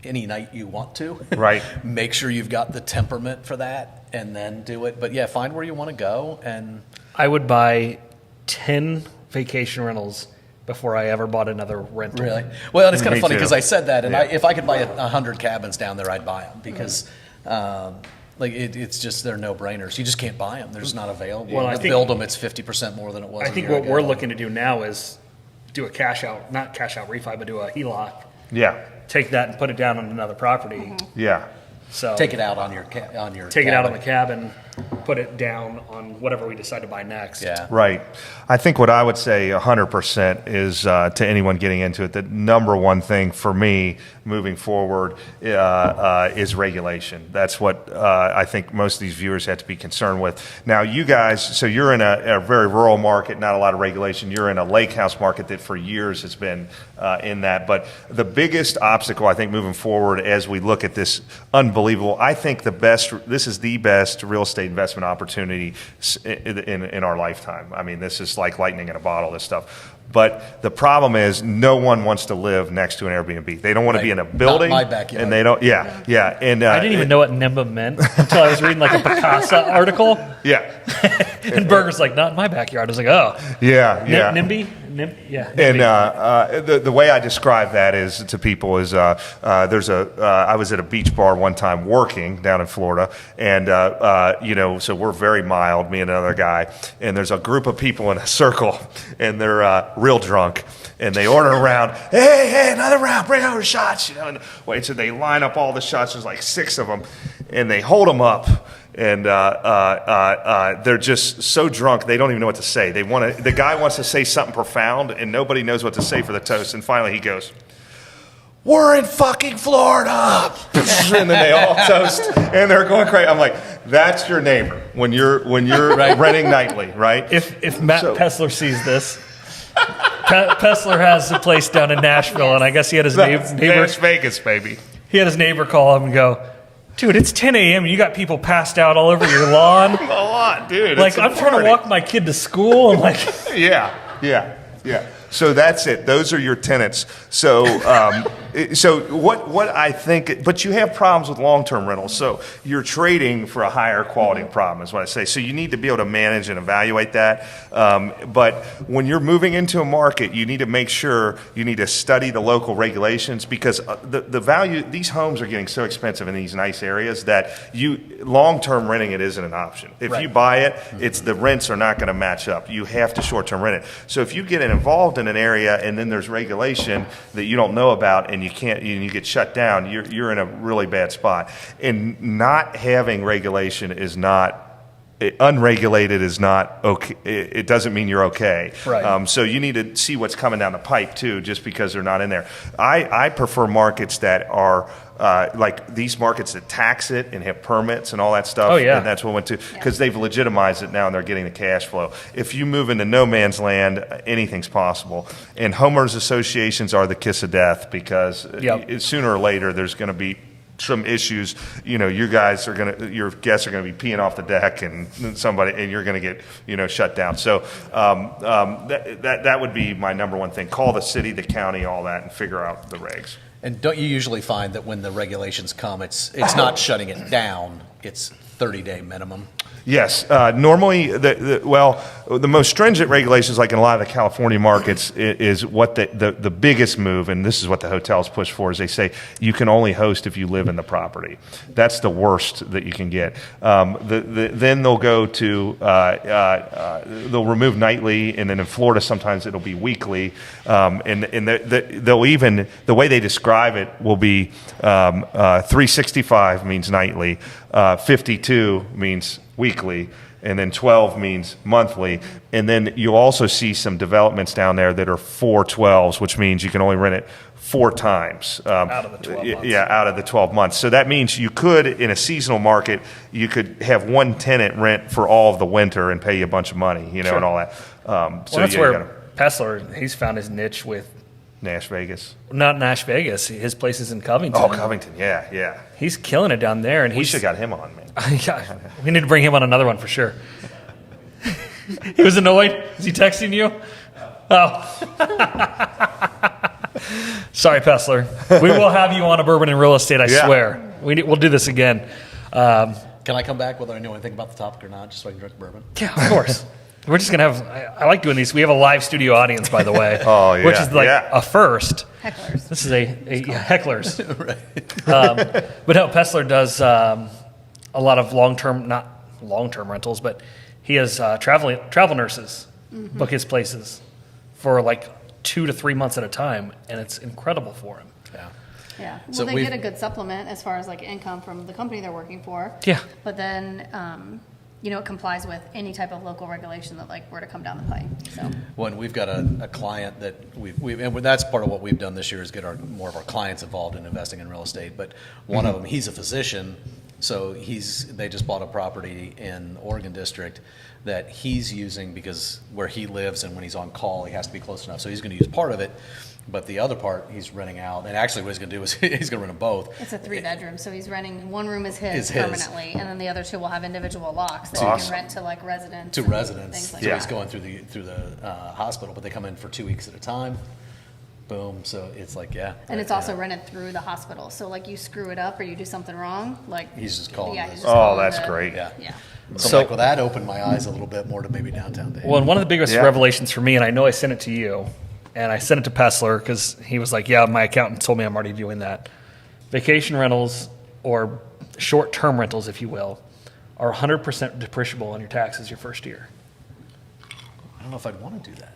any night you want to. Right. Make sure you've got the temperament for that and then do it. But yeah, find where you want to go. And I would buy 10 vacation rentals before I ever bought another rental. really, well, it's kind Me of funny too. because I said that, and Yeah. if I could buy 100 cabins down there, I'd buy them because like it's just they're no brainers. You just can't buy them. They're just not available. Well, I to think- build them, it's 50% more than it was. I think a year what we're ago. looking to do now is do a not cash out refi, but do a HELOC. Yeah. Take that and put it down on another property. Yeah. So Take it out on your take it out on the cabin, put it down on whatever we decide to buy next. Yeah. Right. I think what I would say 100% is to anyone getting into it, the number one thing for me moving forward is regulation. That's what I think most of these viewers have to be concerned with. Now, you guys, so you're in a very rural market, not a lot of regulation. You're in a lake house market that for years has been in that. But the biggest obstacle, I think, moving forward as we look at this unbelievable, I think this is the best real estate investment opportunity in our lifetime. I mean, this is like lightning in a bottle, this stuff. But the problem is no one wants to live next to an Airbnb. They don't want to be in a Not building. my backyard. And they don't, yeah. And I didn't even know what NIMBA meant until I was reading like a Picasa article. Yeah. And Burger's like, not in my backyard. I was like, oh. Yeah. NIMBY? Yeah. And the way I describe that is to people is I was at a beach bar one time working down in Florida, and so we're very mild, me and another guy, and there's a group of people in a circle, and they're real drunk, and they order around, hey, another round, bring over shots, and wait, so they line up all the shots. There's like 6 of them, and they hold them up. And they're just so drunk they don't even know what to say. The guy wants to say something profound, and nobody knows what to say for the toast. And finally, he goes, "We're in fucking Florida," and then they all toast, and they're going crazy. I'm like, that's your neighbor when you're renting nightly, right? If Matt Pessler sees this, Pessler has a place down in Nashville, and I guess he had his neighbor. Las Vegas, baby. He had his neighbor call him and go, "Dude, it's 10 a.m. and you got people passed out all over your lawn." A lot, dude. Like, I'm trying to walk my kid to school. I'm like, Yeah. So that's it. Those are your tenants. So, what I think, but you have problems with long-term rentals. So you're trading for a higher quality problem, is what I say. So you need to be able to manage and evaluate that. But when you're moving into a market, you need to make sure you need to study the local regulations, because the value, these homes are getting so expensive in these nice areas that long-term renting it isn't an option. If you buy it, the rents are not going to match up. You have to short-term rent it. So if you get involved in an area and then there's regulation that you don't know about and you get shut down, you're in a really bad spot. And not having regulation is not, unregulated is not okay. It doesn't mean you're okay. Right. So you need to see what's coming down the pipe too, just because they're not in there. I prefer markets that are like these markets that tax it and have permits and all that stuff. Oh, yeah. And that's what went to, because they've legitimized it now and they're getting the cash flow. If you move into no man's land, anything's possible. And homeowners associations are the kiss of death, because sooner or later there's going to be some issues. Your guests are going to be peeing off the deck, and you're going to get shut down. So that would be my number one thing. Call the city, the county, all that, and figure out the regs. And don't you usually find that when the regulations come, it's not shutting it down, it's 30-day minimum? Yes. Normally, the most stringent regulations, like in a lot of the California markets, is what the biggest move, and this is what the hotels push for, is they say you can only host if you live in the property. That's the worst that you can get. Then they'll go to, they'll remove nightly, and then in Florida sometimes it'll be weekly. And they'll even, the way they describe it will be 365 means nightly, 52 means weekly, and then 12 means monthly. And then you'll also see some developments down there that are 412s, which means you can only rent it 4 times. Out of the 12 months. Yeah, out of the 12 months. So that means you could, in a seasonal market, you could have one tenant rent for all of the winter and pay you a bunch of money, Sure. and all that. That's where Pessler, he's found his niche with Nash Vegas. Not Nash Vegas. His place is in Covington. Oh, Covington, yeah. He's killing it down there, and We should have got him on, man. Yeah, we need to bring him on another one for sure. He was annoyed. Is he texting you? Oh. Sorry, Pessler. We will have you on a Bourbon and Real Estate, I swear. We'll do this again. Can I come back whether I know anything about the topic or not, just so I can drink bourbon? Yeah, of course. We're just going to have, I like doing these. We have a live studio audience, by the way. Oh, yeah. Which is like a first. Hecklers. This is a hecklers. Right. But no, Pessler does a lot of not long-term rentals, but he has travel nurses book his places for like 2 to 3 months at a time, and it's incredible for him. Yeah. Yeah. Well, So they we've- get a good supplement as far as like income from the company they're working for. Yeah. But then, it complies with any type of local regulation that like were to come down the pipe. So. When we've got a client that we've and that's part of what we've done this year is get more of our clients involved in investing in real estate. But one of them, he's a physician, so they just bought a property in Oregon District that he's using because where he lives and when he's on call, he has to be close enough. So he's going to use part of it, but the other part he's renting out. And actually, what he's going to do is he's going to rent them both. It's a 3-bedroom, so he's renting one room is his Is his. permanently, and then the other 2 will have individual locks that you Awesome. can rent to like residents. To and residents, things like so that. he's going through the hospital, but they come in for 2 weeks at a time. boom. So it's like, yeah. And it's also rented through the hospital. So like you screw it up or you do something wrong, like He's just calling yeah, the- he's just calling that's the- great. Yeah. Yeah. So, So- Michael, that opened my eyes a little bit more to maybe downtown Dayton. Well, and one of the biggest Yeah. revelations for me, and I know I sent it to you, and I sent it to Pessler because he was like, yeah, my accountant told me I'm already doing that. Vacation rentals, or short-term rentals, if you will, are 100% depreciable on your taxes your first year. I don't know if I'd want to do that.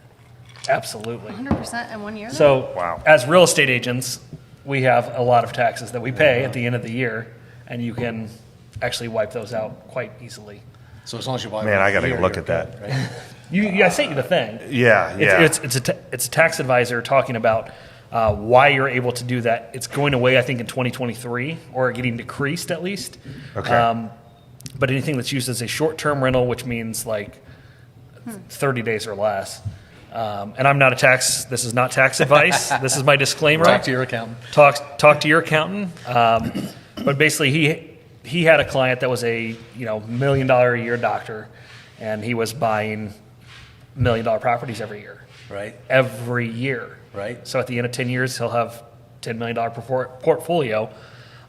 Absolutely. 100% in 1 year? So, Wow. as real estate agents, we have a lot of taxes that we pay at the end of the year, and you can actually wipe those out quite easily. So as long as you buy, Man, I gotta here, look you're at that. good, right? Yeah, I sent you the thing. Yeah, yeah. It's a tax advisor talking about why you're able to do that. It's going away, I think, in 2023, or getting decreased at least. Okay. But anything that's used as a short-term rental, which means like 30 days or less. And I'm not this is not tax advice. This is my disclaimer. Talk to your accountant. Talk to your accountant. But basically, he had a client that was a $1 million a year doctor, and he was buying $1 million properties every year. Right. Every year. Right. So at the end of 10 years, he'll have $10 million portfolio.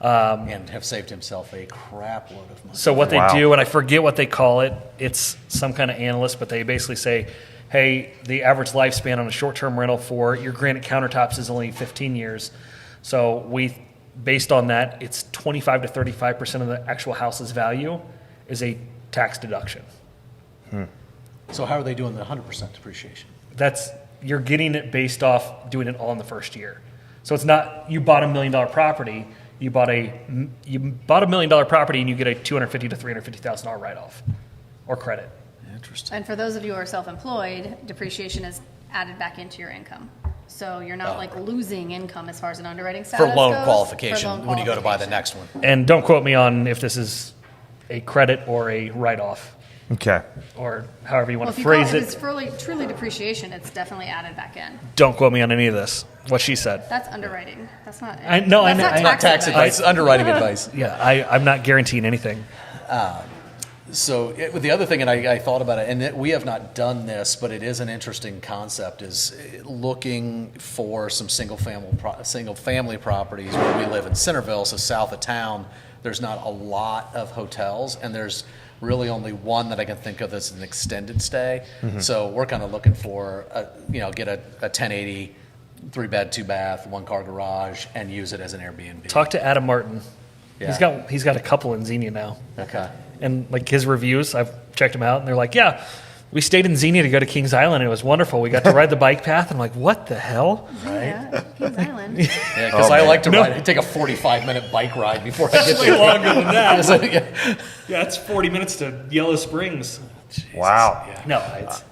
And have saved himself a crap load of money. So what Wow. they do, and I forget what they call it, it's some kind of analyst, but they basically say, hey, the average lifespan on a short-term rental for your granite countertops is only 15 years. So based on that, it's 25 to 35% of the actual house's value is a tax deduction. So how are they doing the 100% depreciation? You're getting it based off doing it all in the first year. So it's not you bought $1 million property, you bought a $1 million property and you get a $250,000 to $350,000 write-off or credit. Interesting. And for those of you who are self-employed, depreciation is added back into your income. So you're not like losing income as far as an underwriting For status loan goes. qualification, For loan when you go to buy the qualification. next one. And don't quote me on if this is a credit or a write-off Okay. or however you want Well, if to you call phrase it, if it. it's truly depreciation, it's definitely added back in. Don't quote me on any of this. What she said. That's underwriting. That's not. I know, I that's know, not I know. Not tax advice, underwriting advice. Yeah, I'm not guaranteeing anything. So with the other thing, and I thought about it, and we have not done this, but it is an interesting concept, is looking for some single family properties where we live in Centerville, so south of town. There's not a lot of hotels, and there's really only one that I can think of as an extended stay. So we're kind of looking for, get a 1080, 3-bed, 2-bath, 1-car garage, and use it as an Airbnb. Talk to Adam Martin. Yeah. He's got a couple in Xenia now. Okay. And like his reviews, I've checked them out, and they're like, yeah, we stayed in Xenia to go to Kings Island, and it was wonderful. We got to ride the bike path, and I'm like, what the hell? Yeah, Kings Island. Yeah, because I like to take a 45-minute bike ride before I get there. longer than that. So, yeah. Yeah, it's 40 minutes to Yellow Springs. Wow. No, it's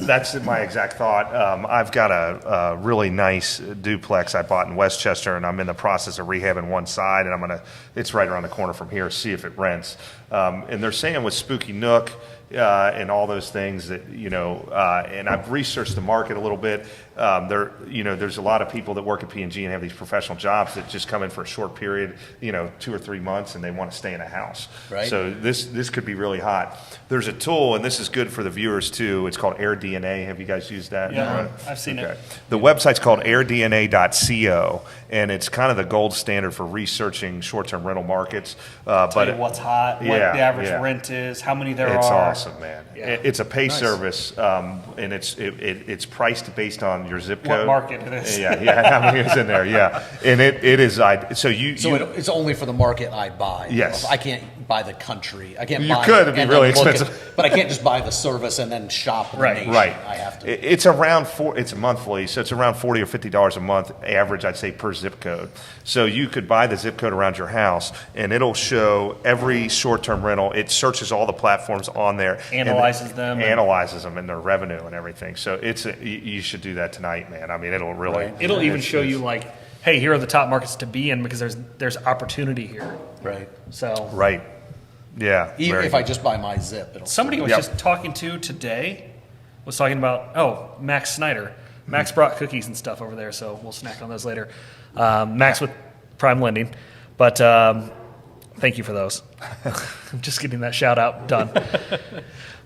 That's my exact thought. I've got a really nice duplex I bought in Westchester, and I'm in the process of rehabbing one side, and it's right around the corner from here, see if it rents. And they're saying with Spooky Nook and all those things that, and I've researched the market a little bit. There's a lot of people that work at P&G and have these professional jobs that just come in for a short period, 2 or 3 months, and they want to stay in a house. Right. So this could be really hot. There's a tool, and this is good for the viewers too. It's called AirDNA. Have you guys used that? Yeah, I've seen it. The website's called airdna.co, and it's kind of the gold standard for researching short-term rental markets. Tell you what's hot, what Yeah, the average yeah. rent is, how many there It's are. awesome, man. Yeah. It's a pay Nice. service, and it's priced based on your zip What code. market it is. Yeah, how many is in there? Yeah, and it is. So It's only for the market I buy. Yes. I can't buy the country. I can't You buy could, it it'd be and really then look expensive. but I can't just buy the service and then shop the Right. nation. Right. I have to. It's around it's monthly, so it's around $40 or $50 a month average, I'd say, per zip code. So you could buy the zip code around your house, and it'll show every short-term rental. It searches all the platforms on there, Analyzes them. analyzes them and their revenue and everything. So you should do that tonight, man. I mean, it'll really. Right. It'll even it's- show you like, hey, here are the top markets to be in because there's opportunity here. Right. So Right. Yeah. Even very if I good. just buy my zip, it'll. somebody I was Yep. just talking to today was talking about Max Snyder. Max brought cookies and stuff over there, so we'll snack on those later. Max with Prime Lending, but thank you for those. I'm just getting that shout out done.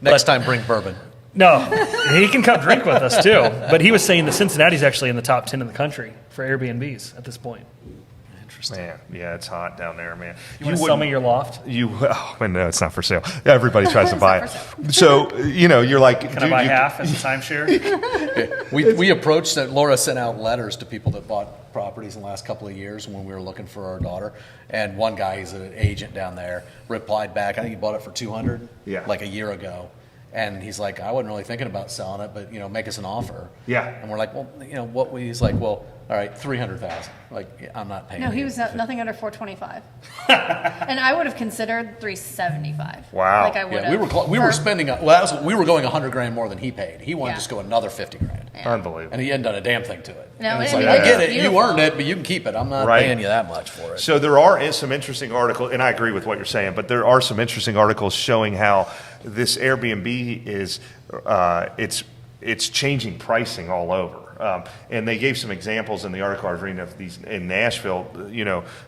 Next time, bring bourbon. No, he can come drink with us too. But he was saying that Cincinnati's actually in the top 10 in the country for Airbnbs at this point. Man, yeah, it's hot down there, man. You want to sell me your loft? No, it's not for sale. Everybody tries to buy It's it. So, you're like, Can I buy half as a timeshare? We approached that. Laura sent out letters to people that bought properties in the last couple of years when we were looking for our daughter. And one guy, he's an agent down there, replied back. I think he bought it for $200, like a year ago. And he's like, I wasn't really thinking about selling it, but make us an offer. Yeah. And we're like, well, what? He's like, well, all right, 300,000. Like, I'm not paying. No, he you. was nothing under 425. And I would have considered 375. Wow. Like I would Yeah, have. we were spending. We were going $100,000 more than he paid. He wanted to just go another $50,000, unbelible. and he hadn't done a damn thing to it. No, and it's I like, mean, I get it's it. You beautiful. earned it, but you can keep it. I'm not Right. paying you that much for it. So there are some interesting articles, and I agree with what you're saying, but there are some interesting articles showing how this Airbnb is, it's changing pricing all over. And they gave some examples in the article I was reading of these in Nashville.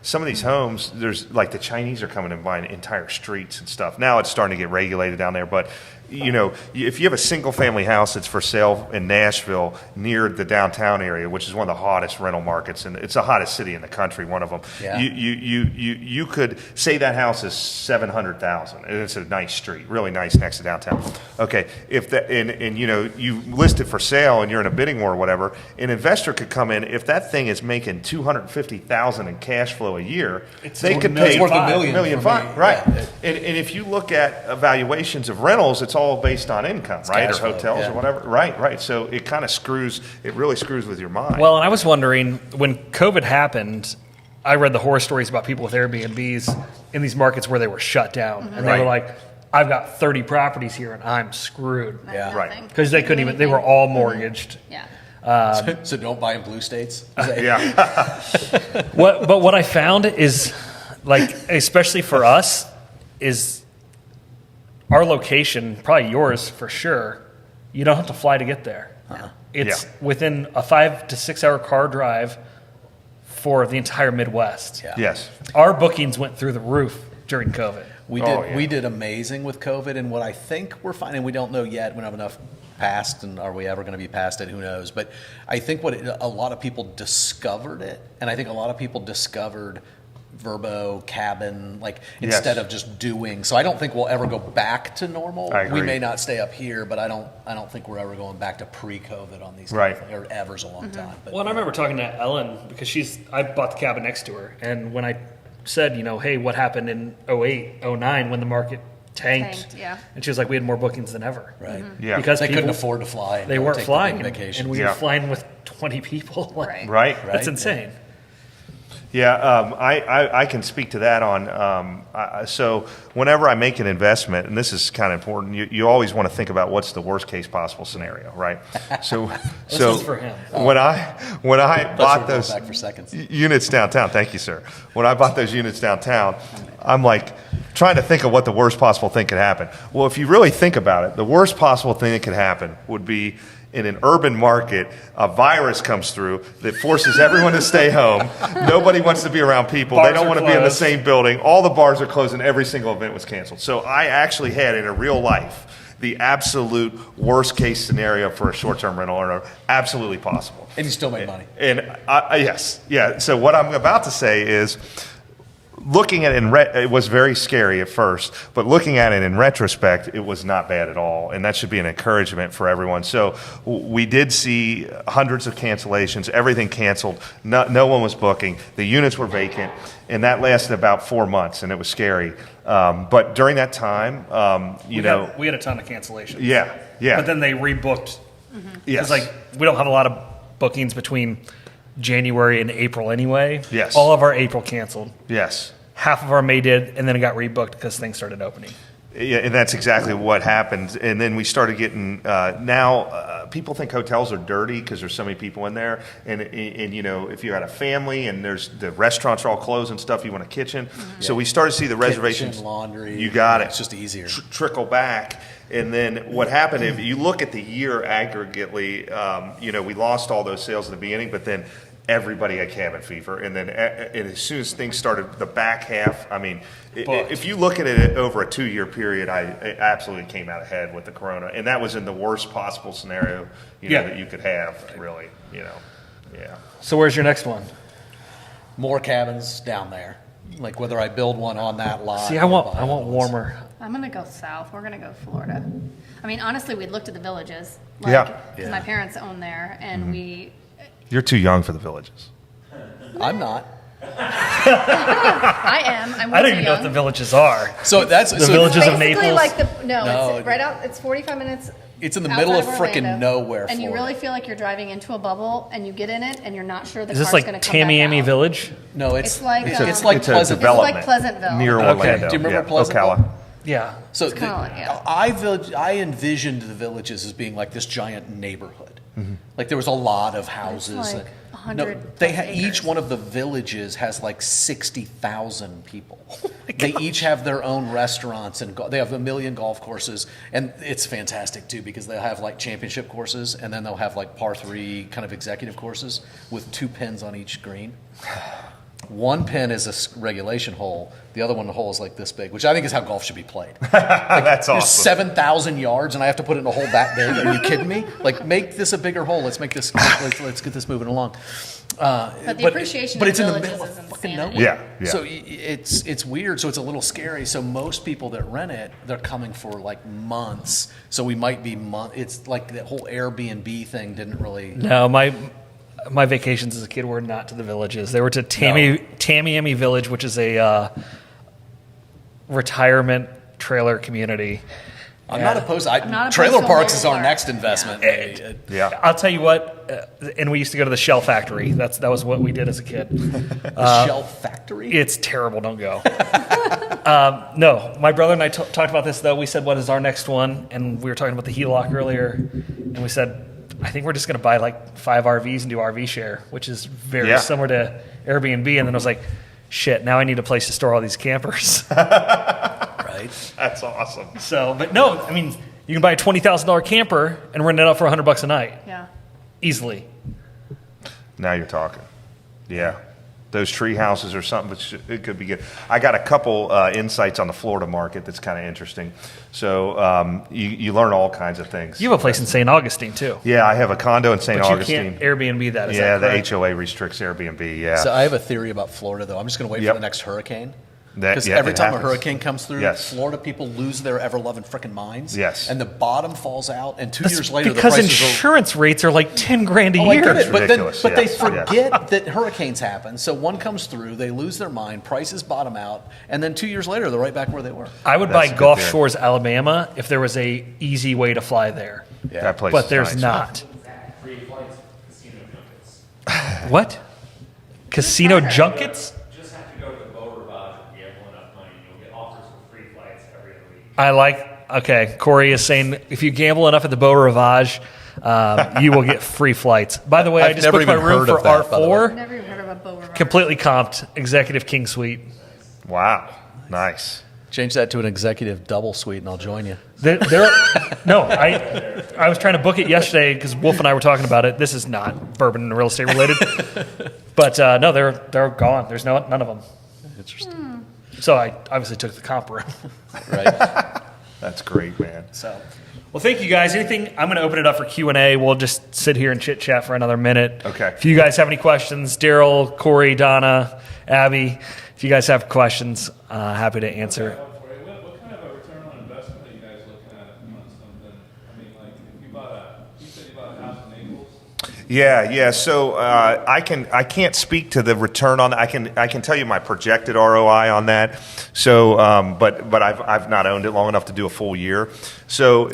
Some of these homes, there's like the Chinese are coming and buying entire streets and stuff. Now it's starting to get regulated down there, but if you have a single family house that's for sale in Nashville near the downtown area, which is one of the hottest rental markets, and it's the hottest city in the country, one of them. Yeah. You could say that house is $700,000, and it's a nice street, really nice next to downtown. Okay, if that and you list it for sale, and you're in a bidding war or whatever, an investor could come in if that thing is making $250,000 in cash flow a year. They could pay worth $1 $1.5 million, for me. right? Yeah. And if you look at evaluations of rentals, it's all based on income, right, or cash flow, hotels yeah. or whatever, right. So it kind of screws. It really screws with your mind. Well, and I was wondering, when COVID happened, I read the horror stories about people with Airbnbs in these markets where they were shut down. And they Right. were like, I've got 30 properties here and I'm screwed. Yeah. Right. Because they couldn't even, they were all mortgaged. Yeah. So don't buy in blue states. yeah, But what I found is, like, especially for us, is our location, probably yours for sure, you don't have to fly to get there. It's Yeah. within a 5 to 6 hour car drive for the entire Midwest. Yeah. yes, Our bookings went through the roof during COVID. We Oh, did. yeah. We did amazing with COVID, and what I think we're finding, we don't know yet. We don't have enough past, and are we ever going to be past it? Who knows? But I think a lot of people discovered it, and I think a lot of people discovered Verbo, cabin, instead of just doing. So I don't think we'll ever go back to normal. I agree. We may not stay up here, but I don't think we're ever going back to pre-COVID on these. Right. Kind of things, or ever's a long Mm-hmm. time. But Well, and I remember talking to Ellen because I bought the cabin next to her, and when I said, hey, what happened in 08, 09 when the market tanked? Yeah. And she was like, we had more bookings than ever. right. yeah, Because They couldn't people- afford to fly. And They go weren't take the flying, big and vacations. we Yeah. were flying with 20 people. Right. right. That's Right. insane. Yeah, I can speak to that on. So whenever I make an investment, and this is kind of important, you always want to think about what's the worst case possible scenario, right? So is for him. when I Thought you bought were going those back for seconds. units downtown, thank you, sir. When I bought those units downtown, I'm like trying to think of what the worst possible thing could happen. Well, if you really think about it, the worst possible thing that could happen would be in an urban market, a virus comes through that forces everyone to stay home. Nobody wants to be around people. Bars They don't are want to be in the closed. same building. All the bars are closed and every single event was canceled. So I actually had in a real life the absolute worst case scenario for a short-term rental owner, absolutely possible. And you still make money. And yes, yeah. So what I'm about to say is, looking at it it was very scary at first, but looking at it in retrospect, it was not bad at all, and that should be an encouragement for everyone. So we did see hundreds of cancellations, everything canceled, no one was booking, the units were vacant, and that lasted about 4 months, and it was scary. But during that time, We had a ton of cancellations. yeah. But then they rebooked. Yes. Because we don't have a lot of bookings between January and April anyway. Yes. All of our April canceled. Yes. Half of our May did, and then it got rebooked because things started opening. Yeah, and that's exactly what happened. And then we started getting now people think hotels are dirty because there's so many people in there. And if you had a family and the restaurants are all closed and stuff, you want a kitchen. So we started to see the reservations. Kitchen, laundry. You got it. It's just easier. Trickle back. And then what happened, if you look at the year aggregately, we lost all those sales at the beginning, but then everybody had cabin fever. And then and as soon as things started, the back half, I mean, if you look at it over a 2-year period, I absolutely came out ahead with the corona. And that was in the worst possible scenario, that you could have, really, yeah. So where's your next one? More cabins down there. Like whether I build one on that lot. See, I want warmer. I'm gonna go south. We're gonna go Florida. I mean, honestly, we looked at the villages. Yeah. Because my parents own there, and You're too young for the villages. I'm not. I am. I'm way I don't too even know young. what the villages are. So that's The villages of Basically, Naples. like the No. it's right out. It's 45 minutes. It's in the middle of outside frickin' Orlando, nowhere, and you Florida. really feel like you're driving into a bubble, and you get in it, and you're not sure the Is this car's like going to come back Tamiami out. Village? No, It's like, it's um, like It's a Pleasantville. development It's like Pleasantville. near Okay. Orlando. Do you remember yeah. Pleasantville? Ocala. Yeah. So It's kinda like, yeah. I envisioned the villages as being like this giant neighborhood. Like there was a lot of houses. like 100 Each acres. one of the villages has like 60,000 people. They each have their own restaurants and they have 1 million golf courses, and it's fantastic too because they'll have like championship courses and then they'll have like par 3 kind of executive courses with 2 pins on each green. One pin is a regulation hole. The other one, the hole is like this big, which I think is how golf should be played. That's There's awesome. 7,000 yards, and I have to put it in a hole that big. Are you kidding me? Like, make this a bigger hole. Let's make this. Let's get this moving along. But the appreciation but of it's in the villages middle is of fucking insanity. nowhere. Yeah. So it's weird. So it's a little scary. So most people that rent it, they're coming for like months. So we might be It's like the whole Airbnb thing didn't really. No, my vacations as a kid were not to the villages. They were to Tamiami Village, which is a retirement trailer community. I'm not opposed. not opposed Trailer to a parks mobile is our park. next investment. Yeah. I'll tell you what, and we used to go to the Shell Factory. That was what we did as a kid. The Shell Factory. It's terrible. Don't go. No, my brother and I talked about this, though. We said, what is our next one? And we were talking about the HELOC earlier. And we said, I think we're just going to buy like 5 RVs and do RV share, which is very similar to Airbnb. And then I was like, shit, now I need a place to store all these campers. Right. That's awesome. So, but no, I mean, you can buy a $20,000 camper and rent it out for $100 a night. Yeah. Easily. Now you're talking. Yeah. Those tree houses or something, which it could be good. I got a couple insights on the Florida market that's kind of interesting. So you learn all kinds of things. You have a place in St. Augustine, too. Yeah, I have a condo in St. But you Augustine. can't Airbnb that, is Yeah, that the correct? HOA restricts Airbnb, yeah. So I have a theory about Florida, though. I'm just going to wait Yep. for the next hurricane. That- Because yeah, every it time happens. a hurricane comes through, Yes. Florida people lose their ever-loving freaking minds. Yes. And the bottom falls out, and 2 That's years later, the because prices are... insurance rates are like $10,000 a Oh, I year. get it, but, ridiculous, but they yes, forget that hurricanes happen. So one comes through, they lose their mind, prices bottom out, and then 2 years later, they're right back where they were. I would That's buy a good Gulf theory. Shores, Alabama, if there was a easy way to fly there. That place But is there's nice. not. Free flights, casino junkets. What? Casino junkets? You just have to go to the Beau Rivage and gamble enough money, and you'll get offers for free flights every other week. I like. Okay, Corey is saying if you gamble enough at the Beau Rivage, you will get free flights. By the way, I I've just never booked my even room heard for of that, by the way. R4, Never even heard of a Beau Rivage. completely comped, executive king suite. Wow. Nice. Change that to an executive double suite, and I'll join you. No, I was trying to book it yesterday because Wolf and I were talking about it. This is not bourbon and real estate related, but no, they're gone. There's none of them. Interesting. So I obviously took the comp room. Right. That's great, man. So, well, thank you guys. Anything? I'm going to open it up for Q&A. We'll just sit here and chit chat for another minute. Okay. If you guys have any questions, Daryl, Corey, Donna, Abby, if you guys have questions, happy to answer. What kind of a return on investment are you guys looking at on something? I mean, like, if you said you bought a house in Naples? Yeah. So I can't speak to the return on. I can tell you my projected ROI on that. So, but I've not owned it long enough to do a full year. So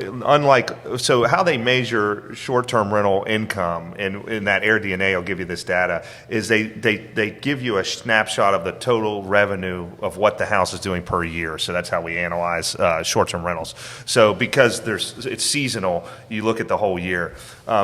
how they measure short-term rental income, and in that AirDNA will give you this data, is they give you a snapshot of the total revenue of what the house is doing per year. So that's how we analyze short-term rentals. So because it's seasonal, you look at the whole year.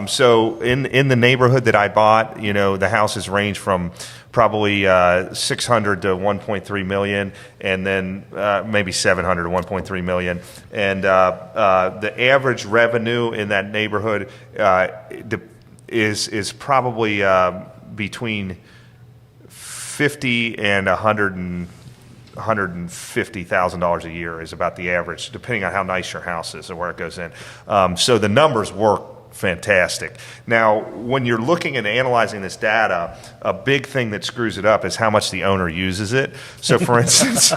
So in the neighborhood that I bought, the houses range from probably 600 to 1.3 million, and then maybe 700 to 1.3 million. And the average revenue in that neighborhood is probably between 50 and $150,000 a year is about the average, depending on how nice your house is or where it goes in. So the numbers work fantastic. Now, when you're looking and analyzing this data, a big thing that screws it up is how much the owner uses it. So, for instance,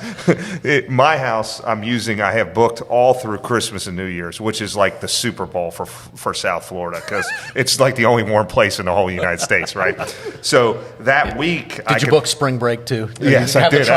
my house, I have booked all through Christmas and New Year's, which is like the Super Bowl for South Florida, because it's like the only warm place in the whole United States, right? So that week, Did you book spring break too? Yes, I did.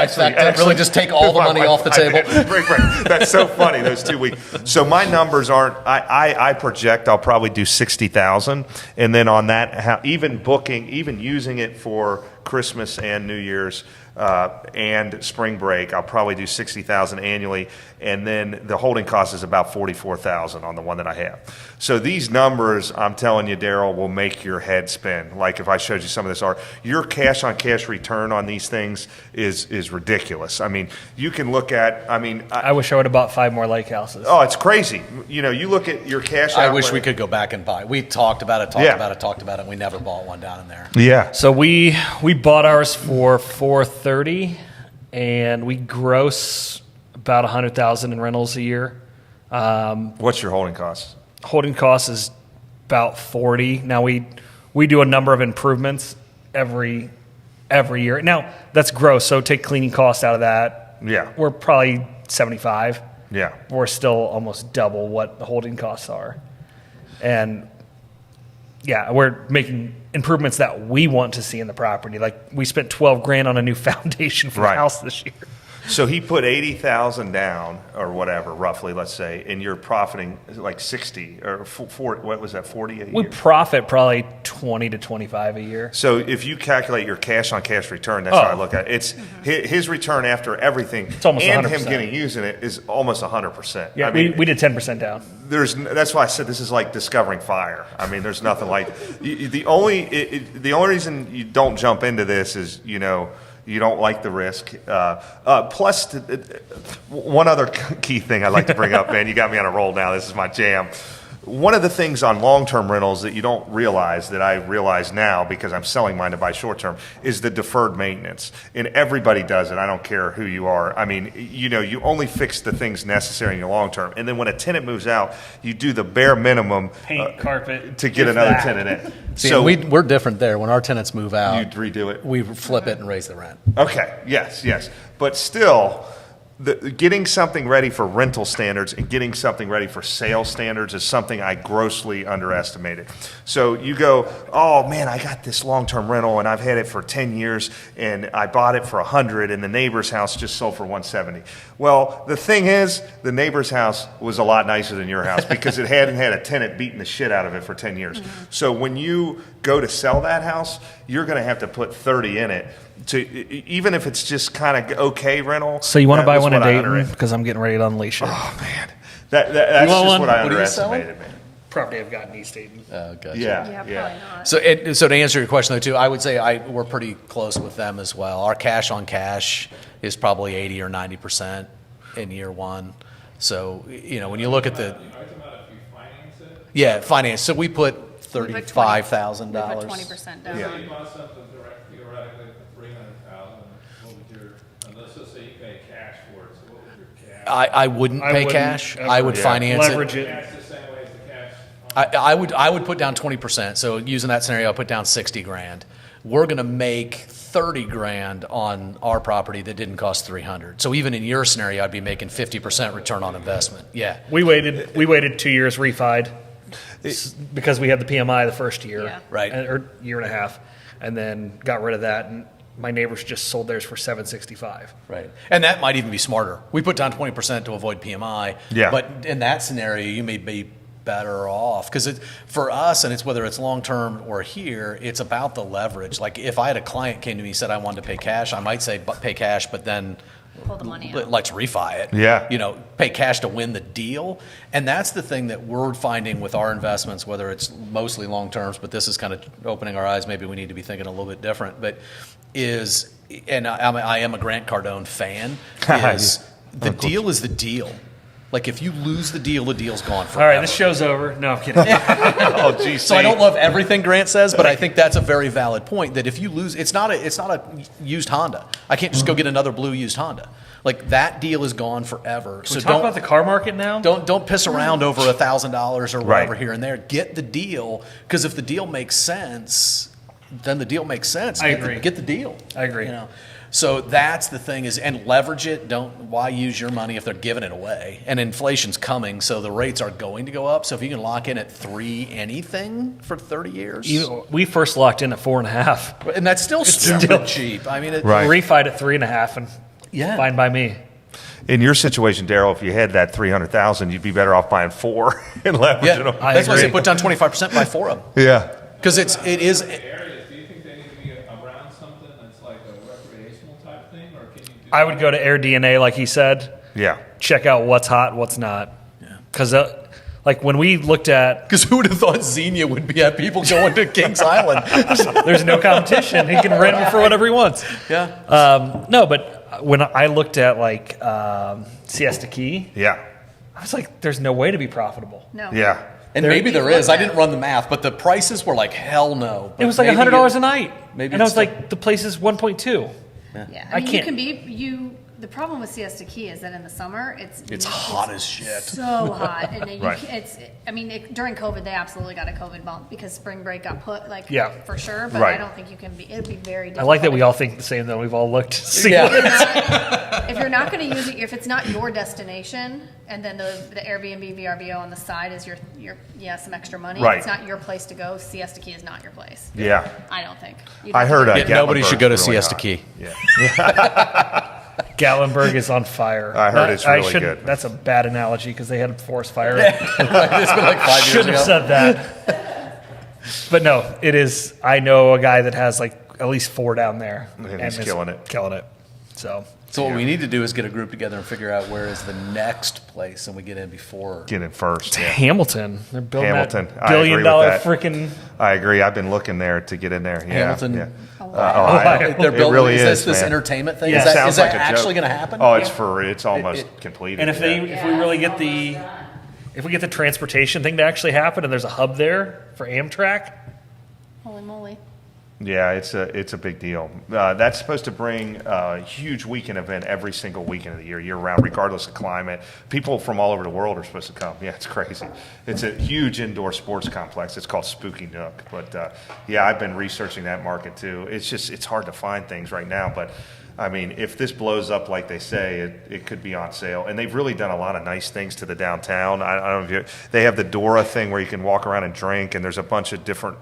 Really, just take all the money off the table. Right. That's so funny. Those 2 weeks. So my numbers aren't. I project I'll probably do 60,000, and then on that, even using it for Christmas and New Year's and spring break, I'll probably do 60,000 annually, and then the holding cost is about 44,000 on the one that I have. So these numbers, I'm telling you, Daryl, will make your head spin. Like if I showed you some of this art, your cash on cash return on these things is ridiculous. I mean, you can look at. I wish I would have bought 5 more lake houses. Oh, it's crazy. You look at your cash. I wish we could go back and buy. We talked about it, and we never bought one down in there. Yeah. So we bought ours for $430, and we gross about $100,000 in rentals a year. What's your holding costs? Holding cost is about $40. Now we do a number of improvements every year. Now that's gross, so take cleaning costs out of that. Yeah. We're probably $75. Yeah. We're still almost double what the holding costs are. And yeah, we're making improvements that we want to see in the property. Like we spent $12,000 on a new foundation for the house this year. So he put 80,000 down, or whatever, roughly, let's say, and you're profiting like 60 or 40. What was that? 40 a year. We profit probably 20 to 25 a year. So if you calculate your cash on cash return, that's how I look at it. It's his return after everything, it's almost and 100%. Him getting using it is almost 100%. Yeah, we did 10% down. That's why I said this is like discovering fire. I mean, there's nothing like the only reason you don't jump into this is you don't like the risk. Plus, one other key thing I'd like to bring up, man, you got me on a roll now. This is my jam. One of the things on long-term rentals that you don't realize, that I realize now because I'm selling mine to buy short-term, is the deferred maintenance. And everybody does it. I don't care who you are. I mean, you only fix the things necessary in your long-term. And then when a tenant moves out, you do the bare minimum paint, carpet, to get another tenant in. See, so we're different there. When our tenants move out, you redo it. We flip it and raise the rent. Okay. Yes. But still, getting something ready for rental standards and getting something ready for sales standards is something I grossly underestimated. So you go, oh man, I got this long-term rental and I've had it for 10 years and I bought it for 100 and the neighbor's house just sold for 170. Well, the thing is, the neighbor's house was a lot nicer than your house because it hadn't had a tenant beating the shit out of it for 10 years. Mm-hmm. So when you go to sell that house, you're going to have to put 30 in it. Even if it's just kind of okay rental. So you want to buy one in Dayton? Because I'm getting ready to unleash it. Oh, man. That's just what I underestimated, man. Property I've got in East Dayton. Oh, gotcha. Yeah, probably not. So to answer your question, though, too, I would say we're pretty close with them as well. Our cash on cash is probably 80 or 90% in year one. So, when you look at the... Yeah, finance. So we put $35,000. We put 20% down. So you bought something theoretically for $300,000. What would your, let's just say you pay cash for it. So what would your cash? I wouldn't pay cash. I would finance leverage it. Cash the same way as the cash. I would put down 20%. So using that scenario, I put down $60,000. We're going to make $30,000 on our property that didn't cost $300,000. So even in your scenario, I'd be making 50% return on investment. Yeah. We waited 2 years refied because we had the PMI the first year, Yeah. Right. or year and a half, and then got rid of that. And my neighbors just sold theirs for $765. Right. And that might even be smarter. We put down 20% to avoid PMI. Yeah. But in that scenario, you may be better off because for us, and it's whether it's long term or here, it's about the leverage. Like if I had a client came to me and said I wanted to pay cash, I might say pay cash, but then Pull the money out. let's refi it. Yeah. Pay cash to win the deal. And that's the thing that we're finding with our investments, whether it's mostly long terms, but this is kind of opening our eyes. Maybe we need to be thinking a little bit different, but and I am a Grant Cardone fan, is the deal is the deal. Like if you lose the deal's gone All forever. right, this show's over. No, I'm kidding. Oh, geez. So I don't love everything Grant says, but I think that's a very valid point. That if you lose, it's not a used Honda. I can't just go get another blue used Honda. Like that deal is gone forever. Can So we talk about the car market now? don't piss around over $1,000 or whatever Right. here and there. Get the deal, because if the deal makes sense, then the deal makes sense. I agree. Get the deal. I agree. You know? So that's the thing and leverage it. Why use your money if they're giving it away? And inflation's coming, so the rates are going to go up. So if you can lock in at 3 anything for 30 years, We first locked in at 4.5. and that's still stupid still- cheap. I mean, Right. Refied at 3.5, and Yeah. fine by me. In your situation, Daryl, if you had that 300,000, you'd be better off buying 4 and leveraging Yeah, them. I that's why I say agree. put down 25%, buy 4 of them, Yeah. because it is. Areas, do you think they need to be around something that's like a recreational type thing, or can you do? I would go to Air DNA, like he said, Yeah. check out what's hot, what's not. Because like when we looked at, Because who would have thought Xenia would be at people going to Kings Island? there's no competition. He can rent them for whatever he wants. Yeah. No, but when I looked at like Siesta Key, Yeah. I was like, there's no way to be profitable. No. Yeah. And maybe there is. I didn't run the math, but the prices were like, hell no. It was like $100 a night. maybe and I it's was like, the place is 1.2. Yeah, I I mean, can't- the problem with Siesta Key is that in the summer It's hot as shit. so hot, and then Right. during COVID they absolutely got a COVID bump because spring break got put Yeah. for sure. But Right. I don't think you can be. It'd be very. I Difficult like that we all think the same, though. We've all looked. If you're not going to use it, if it's not your destination, and then the Airbnb VRBO on the side is your some extra money. Right. It's not your place to go. Siesta Key is not your place. Yeah. I don't think. I heard Nobody should go to Gatlinburg's really Siesta hot. Key. Yeah. Gatlinburg is on fire. I heard it's really good. That's a bad analogy because they had a forest fire. It's been like 5 years Shouldn't have ago. said that. But no, it is. I know a guy that has like at least 4 down there, And he's is killing it. Killing it. So So what we need to do is get a group together and figure out where is the next place, and we get in before. Get in first. it's Yeah. Hamilton. They're building Hamilton. that I agree with billion-dollar that. freaking. I agree. I've been looking there to get in there. Yeah. Hamilton. Yeah. Ohio. They're It building. really is this man. entertainment thing? Yeah. Is that, Sounds is that like a actually joke. going to happen? Oh, it's almost It- completed. And if yeah. we really get the transportation thing to actually happen, and there's a hub there for Amtrak, Holy moly. Yeah, it's a big deal. That's supposed to bring a huge weekend event every single weekend of the year round, regardless of climate. People from all over the world are supposed to come. Yeah, it's crazy. It's a huge indoor sports complex. It's called Spooky Nook. But yeah, I've been researching that market too. It's hard to find things right now, but I mean, if this blows up like they say, it could be on sale. And they've really done a lot of nice things to the downtown. I don't know if they have the Dora thing where you can walk around and drink, and there's a bunch of different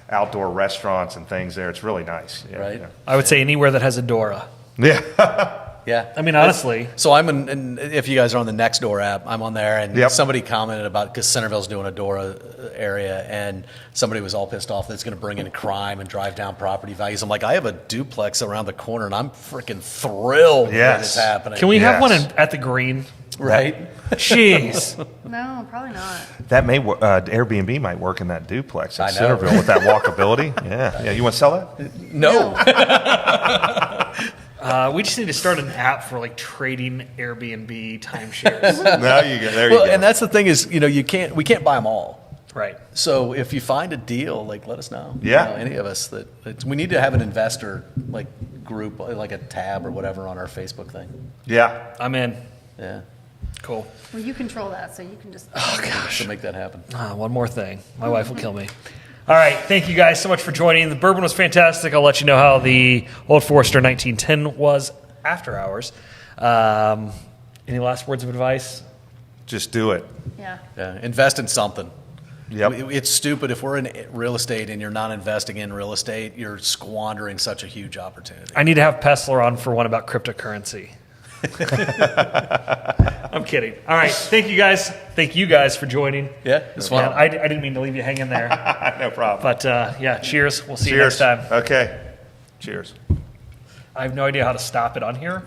outdoor restaurants and things there. It's really nice. Yeah, Right. I would say anywhere that has a Dora. Yeah. Yeah. I mean, honestly, So and if you guys are on the Nextdoor app, I'm on there, and Yep. somebody commented about, because Centerville's doing a Dora area, and somebody was all pissed off that it's going to bring in crime and drive down property values. I'm like, I have a duplex around the corner, and I'm freaking thrilled that Yes. it's happening. can we have Yes. one at the Green? Right? Jeez. No, probably not. That may Airbnb might work in that duplex in I know. Centerville with that walkability. Yeah. You want to sell that? No. We just need to start an app for like trading Airbnb timeshares. No, you go. There you Well, go. and that's the thing is, we can't buy them all. Right. So if you find a deal, like, let us know. Yeah. Any of us that we need to have an investor like group, like a tab or whatever on our Facebook thing. yeah. I'm in. Yeah. Cool. Well, you control that, so you can just. To make that happen. One more thing. My wife will kill me. All right. Thank you guys so much for joining. The bourbon was fantastic. I'll let you know how the Old Forester 1910 was after hours. Any last words of advice? Just do it. Yeah. Yeah. Invest in something. Yep. It's stupid if we're in real estate and you're not investing in real estate, you're squandering such a huge opportunity. I need to have Pessler on for one about cryptocurrency. I'm kidding. All right. Thank you guys. Thank you guys for joining. Yeah, it's fun. I didn't mean to leave you hanging there. No problem. But yeah, cheers. We'll see you Cheers. next time. Okay. Cheers. I have no idea how to stop it on here.